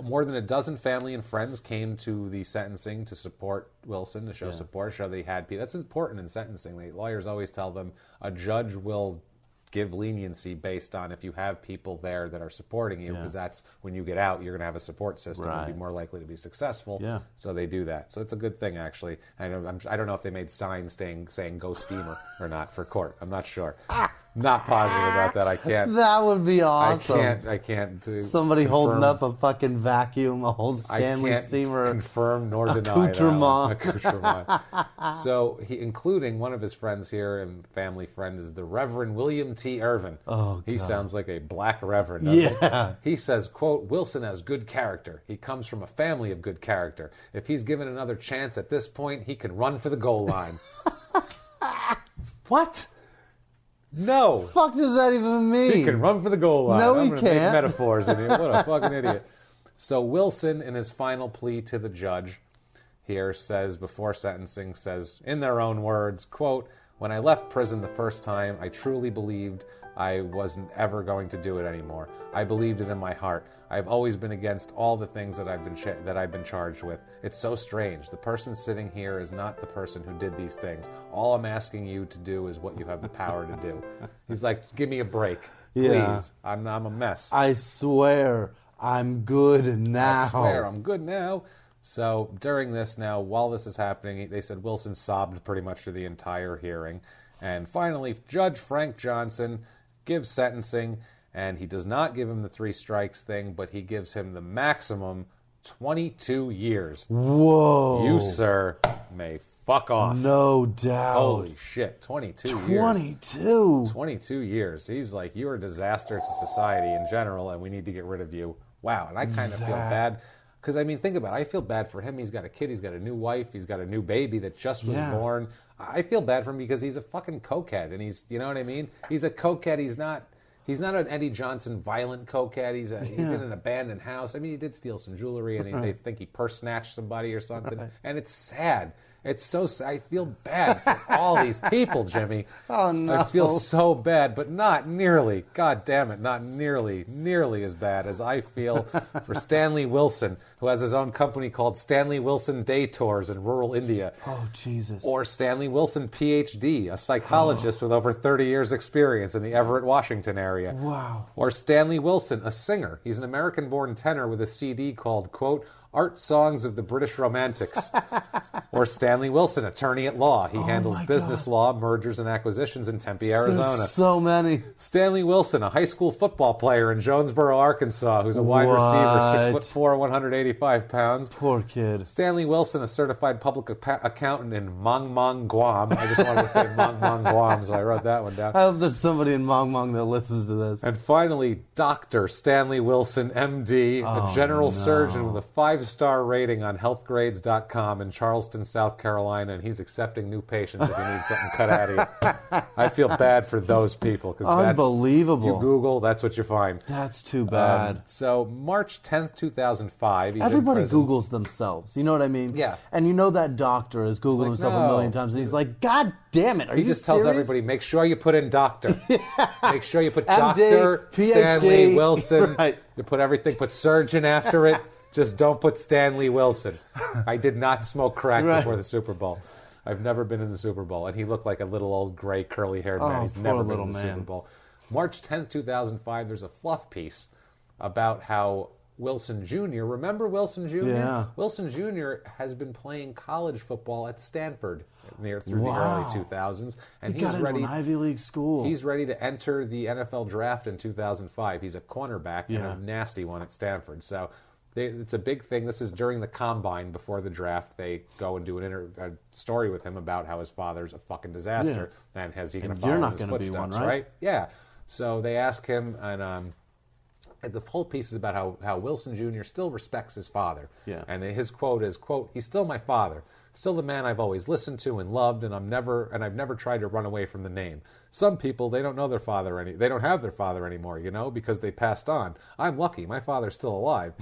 More than a dozen family and friends came to the sentencing to support Wilson, to show support, show they had people. That's important in sentencing. The lawyers always tell them a judge will give leniency based on if you have people there that are supporting you, because that's when you get out, you're going to have a support system and be more likely to be successful. Yeah. So they do that. So it's a good thing, actually. I don't know if they made signs saying "Go Steamer" or not for court. I'm not sure. Not positive about that. I can't. That would be awesome. I can't. Somebody confirm. Holding up a fucking vacuum, a whole Stanley Steamer. Confirm nor deny accoutrement. So including one of his friends here and family friend is the Reverend William T. Irvin. Oh, he God. sounds like a black reverend, doesn't he? He says, quote, Wilson has good character. He comes from a family of good character. If he's given another chance at this point, he can run for the goal line. What? No. The fuck does that even mean? He can run for the goal line. No, I'm he gonna can't. Make metaphors in here. What a fucking idiot. So Wilson, in his final plea to the judge here, says, before sentencing, says, in their own words, quote, when I left prison the first time, I truly believed I wasn't ever going to do it anymore. I believed it in my heart. I've always been against all the things that I've been charged with. It's so strange. The person sitting here is not the person who did these things. All I'm asking you to do is what you have the power to do. He's like, give me a break, please. Yeah. I'm a mess. I swear I'm good now. I swear I'm good now. So during this now, while this is happening, they said Wilson sobbed pretty much through the entire hearing. And finally, Judge Frank Johnson gives sentencing, and he does not give him the 3 strikes thing, but he gives him the maximum 22 years. Whoa. You, sir, may fuck off. No doubt. Holy shit, 22 years. 22. 22 years. He's like, you're a disaster to society in general, and we need to get rid of you. Wow, and I kind of feel bad. Because, I mean, think about it. I feel bad for him. He's got a kid. He's got a new wife. He's got a new baby that just was born. I feel bad for him because he's a fucking cokehead. And he's, you know what I mean? He's a cokehead. He's not an Eddie Johnson violent cokehead. He's in an abandoned house. I mean, he did steal some jewelry, and they think he purse snatched somebody or something. Right. And it's sad. It's so sad. I feel bad for all these people, Jimmy. Oh, no. I feel so bad, but not nearly, God damn it, not nearly as bad as I feel for Stanley Wilson, who has his own company called Stanley Wilson Day Tours in rural India. Oh, Jesus. Or Stanley Wilson, Ph.D., a psychologist with over 30 years' experience in the Everett, Washington area. Wow. Or Stanley Wilson, a singer. He's an American-born tenor with a CD called, quote, Art Songs of the British Romantics. Or Stanley Wilson, attorney at law. He handles business law, mergers, and acquisitions in Tempe, Arizona. There's so many. Stanley Wilson, a high school football player in Jonesboro, Arkansas, who's a wide receiver, 6'4", 185 pounds. Poor kid. Stanley Wilson, a certified public accountant in Mong Mong, Guam. I just wanted to say Mong Mong, Guam, so I wrote that one down. I hope there's somebody in Mong Mong that listens to this. And finally, Dr. Stanley Wilson, MD, a general surgeon with a 5-star rating on healthgrades.com in Charleston, South Carolina, and he's accepting new patients if you need something cut out of you. I feel bad for those people. Unbelievable. You Google, that's what you find. That's too bad. So March 10th, 2005. Everybody Googles themselves. You know what I mean? Yeah. And you know that doctor has Googled himself a million times, and he's like, God damn it, are you serious? He just tells everybody, make sure you put in doctor. Make sure you put MD, doctor, PhD. Stanley Wilson. Right. You put everything, put surgeon after it. Just don't put Stanley Wilson. I did not smoke crack before the Super Bowl. I've never been in the Super Bowl. And he looked like a little old gray curly-haired man. He's never been in the Super Bowl. March 10th, 2005, there's a fluff piece about how Wilson Jr., remember Wilson Jr.? Yeah. Wilson Jr. has been playing college football at Stanford through the early 2000s. And he got into an Ivy League school. He's ready to enter the NFL draft in 2005. He's a cornerback and a nasty one at Stanford. So It's a big thing. This is during the combine before the draft. They go and do a story with him about how his father's a fucking disaster, and has he going to follow in his footsteps? You're not going to be one, right? Yeah. So they ask him, and the whole piece is about how Wilson Jr. still respects his father. Yeah. And his quote is, quote, "He's still my father, still the man I've always listened to and loved, and I've never tried to run away from the name. Some people, they don't know their father they don't have their father anymore, because they passed on. I'm lucky, my father's still alive."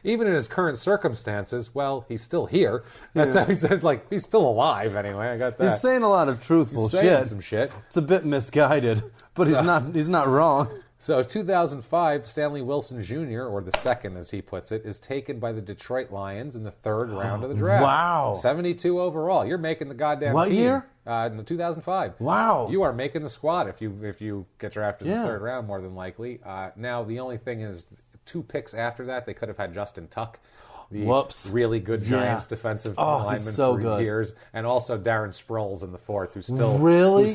Even in his current circumstances, well, he's still here. That's how he said, he's still alive anyway. I got that. He's saying a lot of truthful shit. He's saying some shit. It's a bit misguided, but he's not wrong. So 2005, Stanley Wilson Jr., or the second as he puts it, is taken by the Detroit Lions in the third round of the draft. Wow. 72 overall. You're making the goddamn team. What year? In 2005. Wow. You are making the squad if you get drafted in the third round, more than likely. Now, the only thing is, 2 picks after that, they could have had Justin Tuck, the really good Giants defensive lineman for years, and also Darren Sproles in the 4th, who's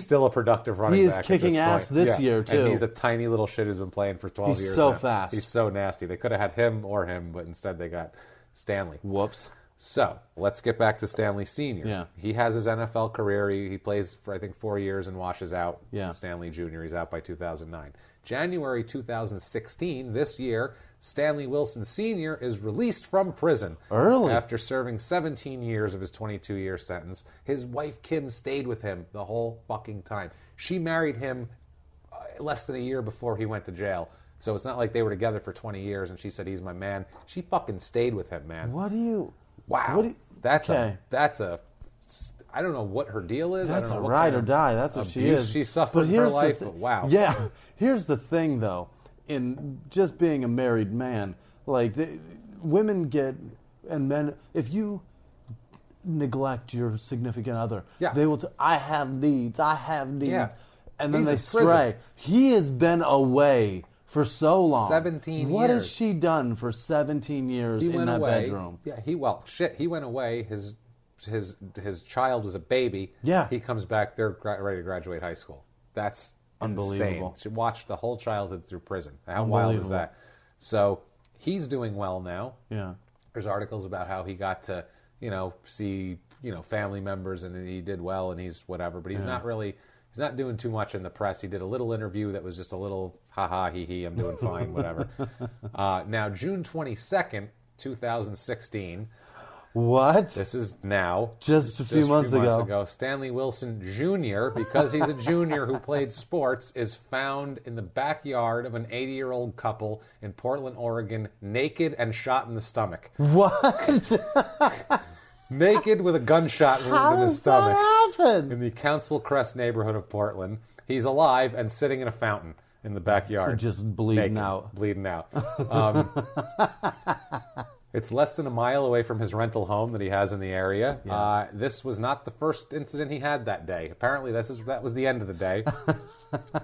still a productive running back. He is kicking ass this year, too. And he's a tiny little shit who's been playing for 12 years He's so now. fast. He's so nasty. They could have had him, but instead they got Stanley. Whoops. So, let's get back to Stanley Sr. Yeah. He has his NFL career. He plays for, I think, 4 years and washes out. Yeah. Stanley Jr., he's out by 2009. January 2016, this year, Stanley Wilson Sr. is released from prison. Early. After serving 17 years of his 22-year sentence. His wife, Kim, stayed with him the whole fucking time. She married him less than a year before he went to jail. So it's not like they were together for 20 years and she said, "He's my man." She fucking stayed with him, man. Wow. That's a... I don't know what her deal is. That's I don't know a ride or die. That's what she is. She suffered her life, but wow. Yeah. Here's the thing, though. In just being a married man, women get, and men, if you neglect your significant other, they will, I have needs, and then they stray. He has been away for so long. 17 years. What has she done for 17 years in that bedroom? Yeah, he went away. His child was a baby. Yeah. He comes back, they're ready to graduate high school. That's unbelievable. Insane. She watched the whole childhood through prison. How wild is that? So he's doing well now. Yeah. There's articles about how he got to, see, family members, and he did well, and he's whatever. But he's not doing too much in the press. He did a little interview that was just a little ha-ha, he-he, I'm doing fine, whatever. Now, June 22nd, 2016... What? This is now. Just a few months ago. Stanley Wilson Jr., because he's a junior who played sports, is found in the backyard of an 80-year-old couple in Portland, Oregon, naked and shot in the stomach. What? Naked with a gunshot wound in his stomach. How did that happen? In the Council Crest neighborhood of Portland. He's alive and sitting in a fountain in the backyard. Just bleeding naked, out. Bleeding out. It's less than a mile away from his rental home that he has in the area. Yeah. This was not the first incident he had that day. Apparently, that was the end of the day.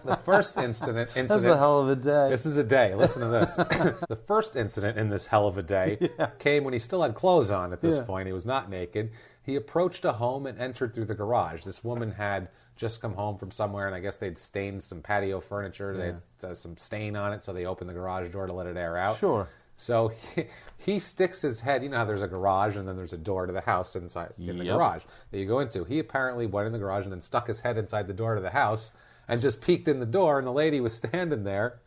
The first incident... That's a hell of a day. This is a day. Listen to this. The first incident in this hell of a day came when he still had clothes on at this point. He was not naked. He approached a home and entered through the garage. This woman had just come home from somewhere, and I guess they'd stained some patio furniture. They had some stain on it, so they opened the garage door to let it air out. Sure. So he sticks his head, you know how there's a garage and then there's a door to the house inside in the garage that you go into. He apparently went in the garage and then stuck his head inside the door to the house and just peeked in the door, and the lady was standing there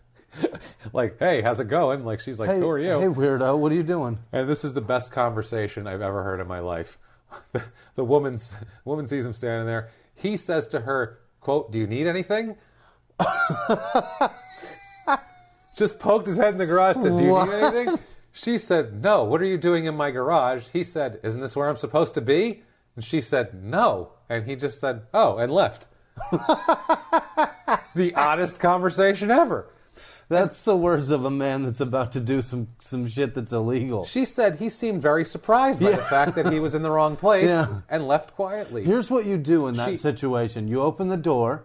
like, "Hey, how's it going?" Like, she's like, "Who are you?" "Hey, weirdo, what are you doing?" And this is the best conversation I've ever heard in my life. The woman sees him standing there. He says to her, quote, "Do you need anything?" Just poked his head in the garage, said, "Do you need anything?" She said, "No, what are you doing in my garage?" He said, "Isn't this where I'm supposed to be?" And she said, "No." And he just said, "Oh," and left. The oddest conversation ever. That's the words of a man that's about to do some shit that's illegal. She said he seemed very surprised by the fact that he was in the wrong place and left quietly. Here's what you do in that situation. You open the door,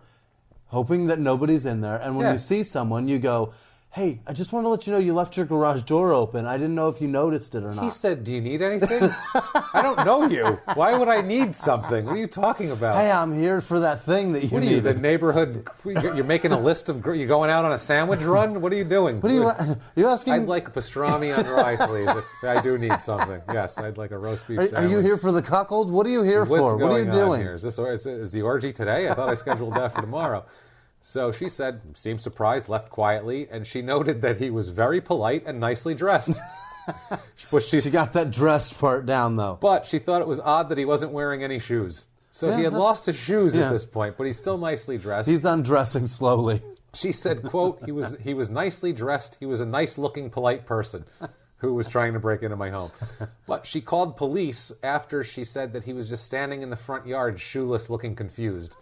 hoping that nobody's in there, and when you see someone, you go, hey, I just want to let you know you left your garage door open. I didn't know if you noticed it or not. He said, do you need anything? I don't know you. Why would I need something? What are you talking about? Hey, I'm here for that thing that you What are needed. you, the neighborhood? You're making a list of... You going out on a sandwich run? What are you doing? What are you asking? I'd like pastrami on rye, please, if I do need something. Yes, I'd like a roast beef sandwich. Are you here for the cuckold? What are you here for? What are you doing? Here? Is the orgy today? I thought I scheduled that for tomorrow. So she said, seemed surprised, left quietly, and she noted that he was very polite and nicely dressed. But she got that dressed part down, though. But she thought it was odd that he wasn't wearing any shoes. So he had lost his shoes at this point, but he's still nicely dressed. He's undressing slowly. She said, quote, he was nicely dressed. He was a nice-looking, polite person who was trying to break into my home. But she called police after she said that he was just standing in the front yard, shoeless, looking confused.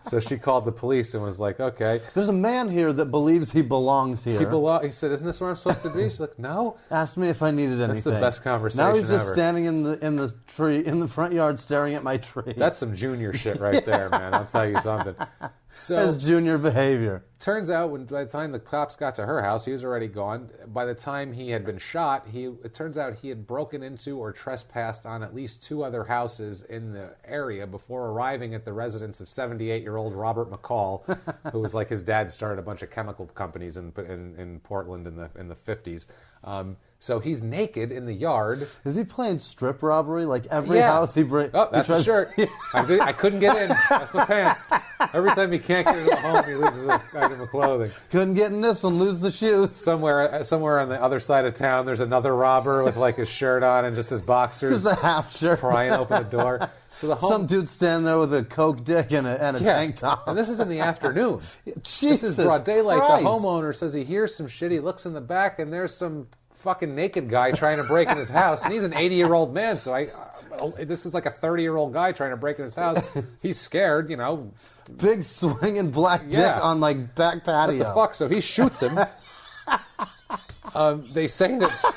So she called the police and was like, okay. There's a man here that believes he belongs here. He said, isn't this where I'm supposed to be? She's like, no. Asked me if I needed anything. That's the best conversation Now he's just ever. standing in the tree, in the front yard, staring at my tree. That's some junior shit right there, man. I'll tell you something. So, that's junior behavior. Turns out, by the time the cops got to her house, he was already gone. By the time he had been shot, it turns out he had broken into or trespassed on at least 2 other houses in the area before arriving at the residence of 78-year-old Robert McCall, who was like his dad started a bunch of chemical companies in Portland in the 50s. So he's naked in the yard. Is he playing strip robbery? Like every house he breaks? Oh, that's the shirt. I couldn't get in. That's my pants. Every time he can't get into the home, he loses an item of clothing. Couldn't get in this one, lose the shoes. Somewhere on the other side of town, there's another robber with like his shirt on and just his boxers. Just a half shirt. Prying open the door. So the home, some dude standing there with a Coke dick and a tank top. And this is in the afternoon. Jesus this is broad daylight. Christ. The homeowner says he hears some shit. He looks in the back and there's some fucking naked guy trying to break in his house, and he's an 80-year-old man. So this is like a 30-year-old guy trying to break in his house. He's scared, you know. Big swinging black dick on like back patio. What the fuck? So he shoots him. They say that.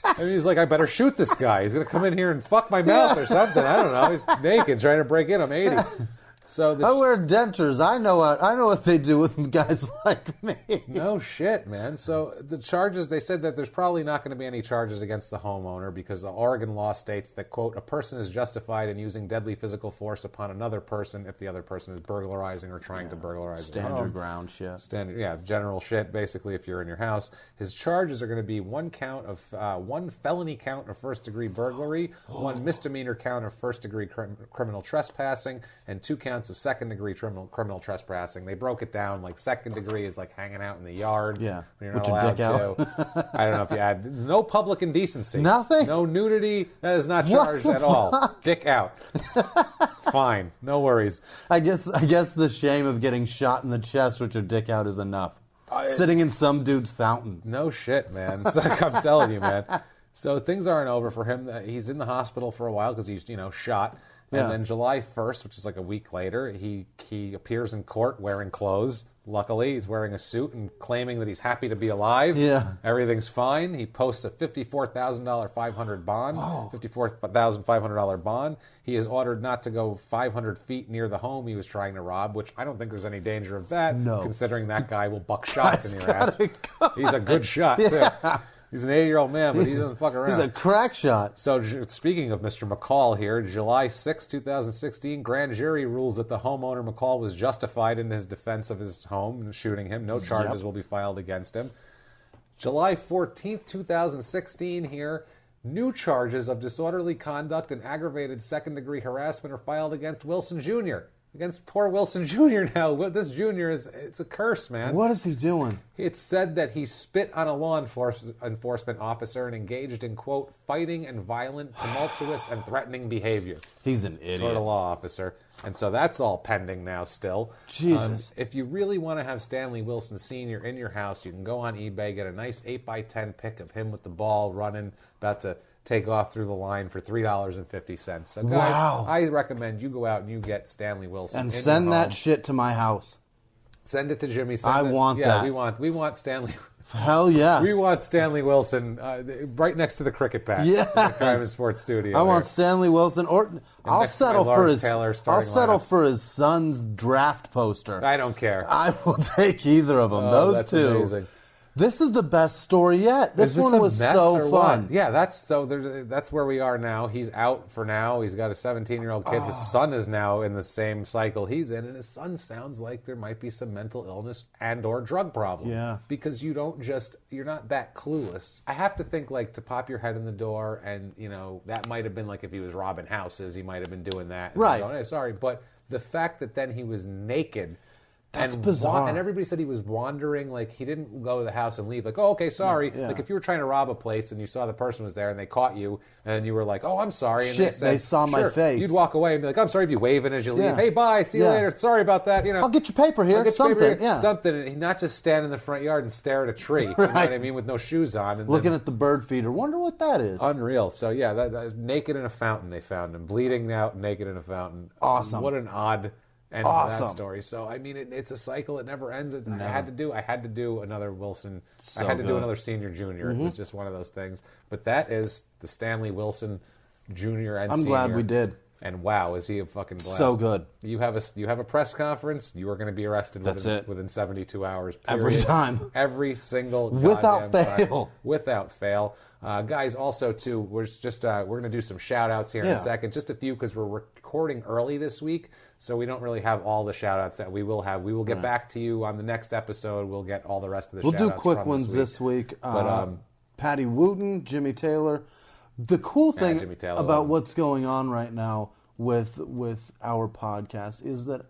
I mean, he's like, I better shoot this guy. He's gonna come in here and fuck my mouth or something. I don't know. He's naked trying to break in. I'm 80. So I wear dentures. I know what they do with guys like me. No shit, man. So the charges, they said that there's probably not going to be any charges against the homeowner because the Oregon law states that, quote, a person is justified in using deadly physical force upon another person if the other person is burglarizing or trying to burglarize their home. Standard ground shit. General shit, basically, if you're in your house. His charges are going to be one felony count of first-degree burglary, one misdemeanor count of first-degree criminal trespassing, and 2 counts of second-degree criminal trespassing. They broke it down like second degree is like hanging out in the yard. Yeah, when you're not allowed to. I don't know if you add no public indecency. Nothing. No nudity. That is not charged at all. Dick out. Fine. No worries. I guess the shame of getting shot in the chest with your dick out is enough. Sitting in some dude's fountain. No shit, man. It's like I'm telling you, man. So things aren't over for him. He's in the hospital for a while because he's shot. And then July 1st, which is like a week later, he appears in court wearing clothes. Luckily, he's wearing a suit and claiming that he's happy to be alive. Yeah. Everything's fine. He posts a $54,000 $54,500 bond. He is ordered not to go 500 feet near the home he was trying to rob, which I don't think there's any danger of that, considering that guy will buck shots in your ass. He's a good shot, too. He's an 80-year-old man, but he doesn't fuck around. He's a crack shot. So speaking of Mr. McCall here, July 6, 2016, grand jury rules that the homeowner McCall was justified in his defense of his home and shooting him. No charges will be filed against him. July 14th, 2016 here, new charges of disorderly conduct and aggravated second-degree harassment are filed against Wilson Jr., against poor Wilson Jr. now. This Jr. it's a curse, man. What is he doing? It's said that he spit on a law enforcement officer and engaged in, quote, fighting and violent, tumultuous, and threatening behavior. He's an idiot. Toward a law officer. And so that's all pending now still. Jesus. If you really want to have Stanley Wilson Sr. in your house, you can go on eBay, get a nice 8x10 pic of him with the ball running, about to take off through the line for $3.50. So, guys, I recommend you go out and you get Stanley Wilson and send that shit to my house. Send it to Jimmy. I want that. We want Stanley. Hell yes. We want Stanley Wilson right next to the cricket bat. Yes. In the Crime and Sports Studio. I want Stanley Wilson, or I'll settle for his son's draft poster. I don't care. I will take either of them. Those that's two. Amazing. This is the best story yet. This one was so fun. Yeah, that's where we are now. He's out for now. He's got a 17-year-old kid. His son is now in the same cycle he's in, and his son sounds like there might be some mental illness and or drug problem. Yeah. Because you're not that clueless. I have to think, like, to pop your head in the door, and, that might have been like if he was robbing houses, he might have been doing that. And right. Going, hey, sorry. But the fact that then he was naked... That's bizarre. And everybody said he was wandering, like he didn't go to the house and leave. Like, oh, okay, sorry. Yeah. Like if you were trying to rob a place and you saw the person was there and they caught you and you were like, oh, I'm sorry. And they saw my face. You'd walk away and be like, I'm sorry, if you waving as you leave. Yeah. Hey, bye, see you later. Sorry about that. I'll get your paper here. Something. And not just stand in the front yard and stare at a tree. Right. You know what I mean? With no shoes on. And looking at the bird feeder. Wonder what that is. Unreal. So yeah, that naked in a fountain they found him. Bleeding out, naked in a fountain. Awesome. What an odd... end to that story. So I mean, it's a cycle. It never ends. I had to do another Wilson. I had to do another Senior Junior. It was just one of those things. But that is the Stanley Wilson Junior and Senior. I'm glad we did. And wow, is he a fucking blast? So good. You have a press conference. You are going to be arrested. Within 72 hours. Period. Every time. Every single without time. fail. Without fail. Guys, also too, we're going to do some shout outs here in a second. Just a few because we're recording early this week, so we don't really have all the shout outs that we will have. We will get back to you on the next episode. We'll get all the rest of the shout outs. We'll do quick ones this week. Patty Wooten, Jimmy Taylor. The cool thing about what's going on right now with our podcast is that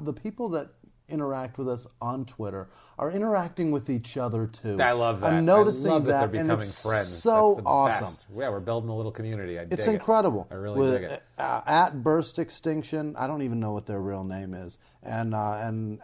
the people that interact with us on Twitter are interacting with each other too. I love that. I'm noticing I love that they're becoming it's friends. So That's the awesome. Best. Yeah, we're building a little community. It's incredible. I really dig it. At Burst Extinction, I don't even know what their real name is, and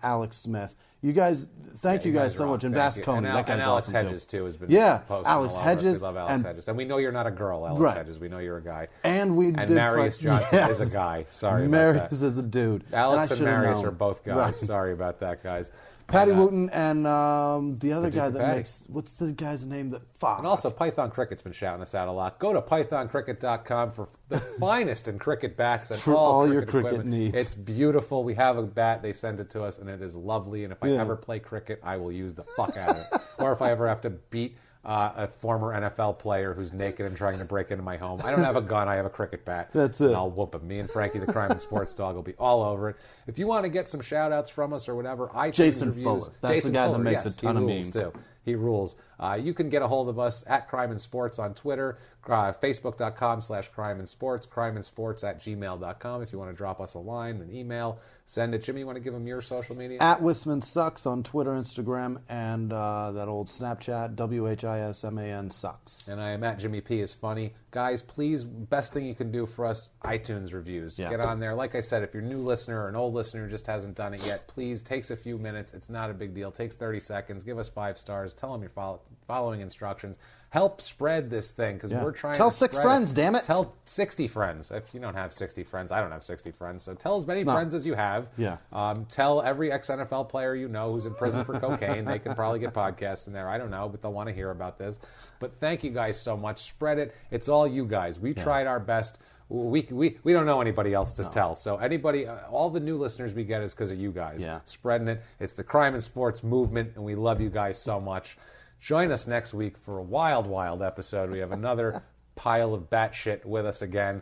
Alex Smith. You guys, thank you guys so much. And Vasconi, that guy's Alex awesome Hedges too. Has been posting Alex all Hedges. We love Alex Hedges, and we know you're not a girl, Alex Hedges. We know you're a guy. And Marius Johnson is a guy. Sorry about that. Marius is a dude. Alex and Marius are both guys. Right. Sorry about that, guys. Patty Wooten and the other guy that makes... What's the guy's name that... Fuck. And also, Python Cricket's been shouting us out a lot. Go to pythoncricket.com for the finest in cricket bats and for all your cricket equipment. needs. It's beautiful. We have a bat. They send it to us, and it is lovely. And if I ever play cricket, I will use the fuck out of it. Or if I ever have to beat a former NFL player who's naked and trying to break into my home. I don't have a gun. I have a cricket bat. That's it. And I'll whoop him. Me and Frankie, the Crime and Sports Dog, will be all over it. If you want to get some shout-outs from us or whatever, iTunes Jason reviews. Fuller. That's the guy that makes a ton of memes. Too. He rules. You can get a hold of us at Crime and Sports on Twitter, Facebook.com/crimeandsports, crimeandsports@gmail.com. If you want to drop us a line, an email, send it. Jimmy, you want to give them your social media? At Wisman Sucks on Twitter, Instagram, and that old Snapchat, WHISMAN Sucks. And I am at Jimmy P is funny. Guys, please, best thing you can do for us, iTunes reviews. Yeah. Get on there. Like I said, if you're a new listener or an old listener who just hasn't done it yet, please, takes a few minutes. It's not a big deal. It takes 30 seconds. Give us 5 stars. Tell them you're following instructions. Help spread this thing because we're trying Tell to 6 friends, damn it. Tell 60 friends. If you don't have 60 friends, I don't have 60 friends. So tell as many friends as you have. Yeah. Tell every ex-NFL player you know who's in prison for cocaine. They can probably get podcasts in there. I don't know, but they'll want to hear about this. But thank you guys so much. Spread it. It's all you guys. We tried our best. We don't know anybody else to tell. So anybody, all the new listeners we get is because of you guys. Yeah. Spreading it. It's the Crime and Sports movement, and we love you guys so much. Join us next week for a wild, wild episode. We have another pile of batshit with us again.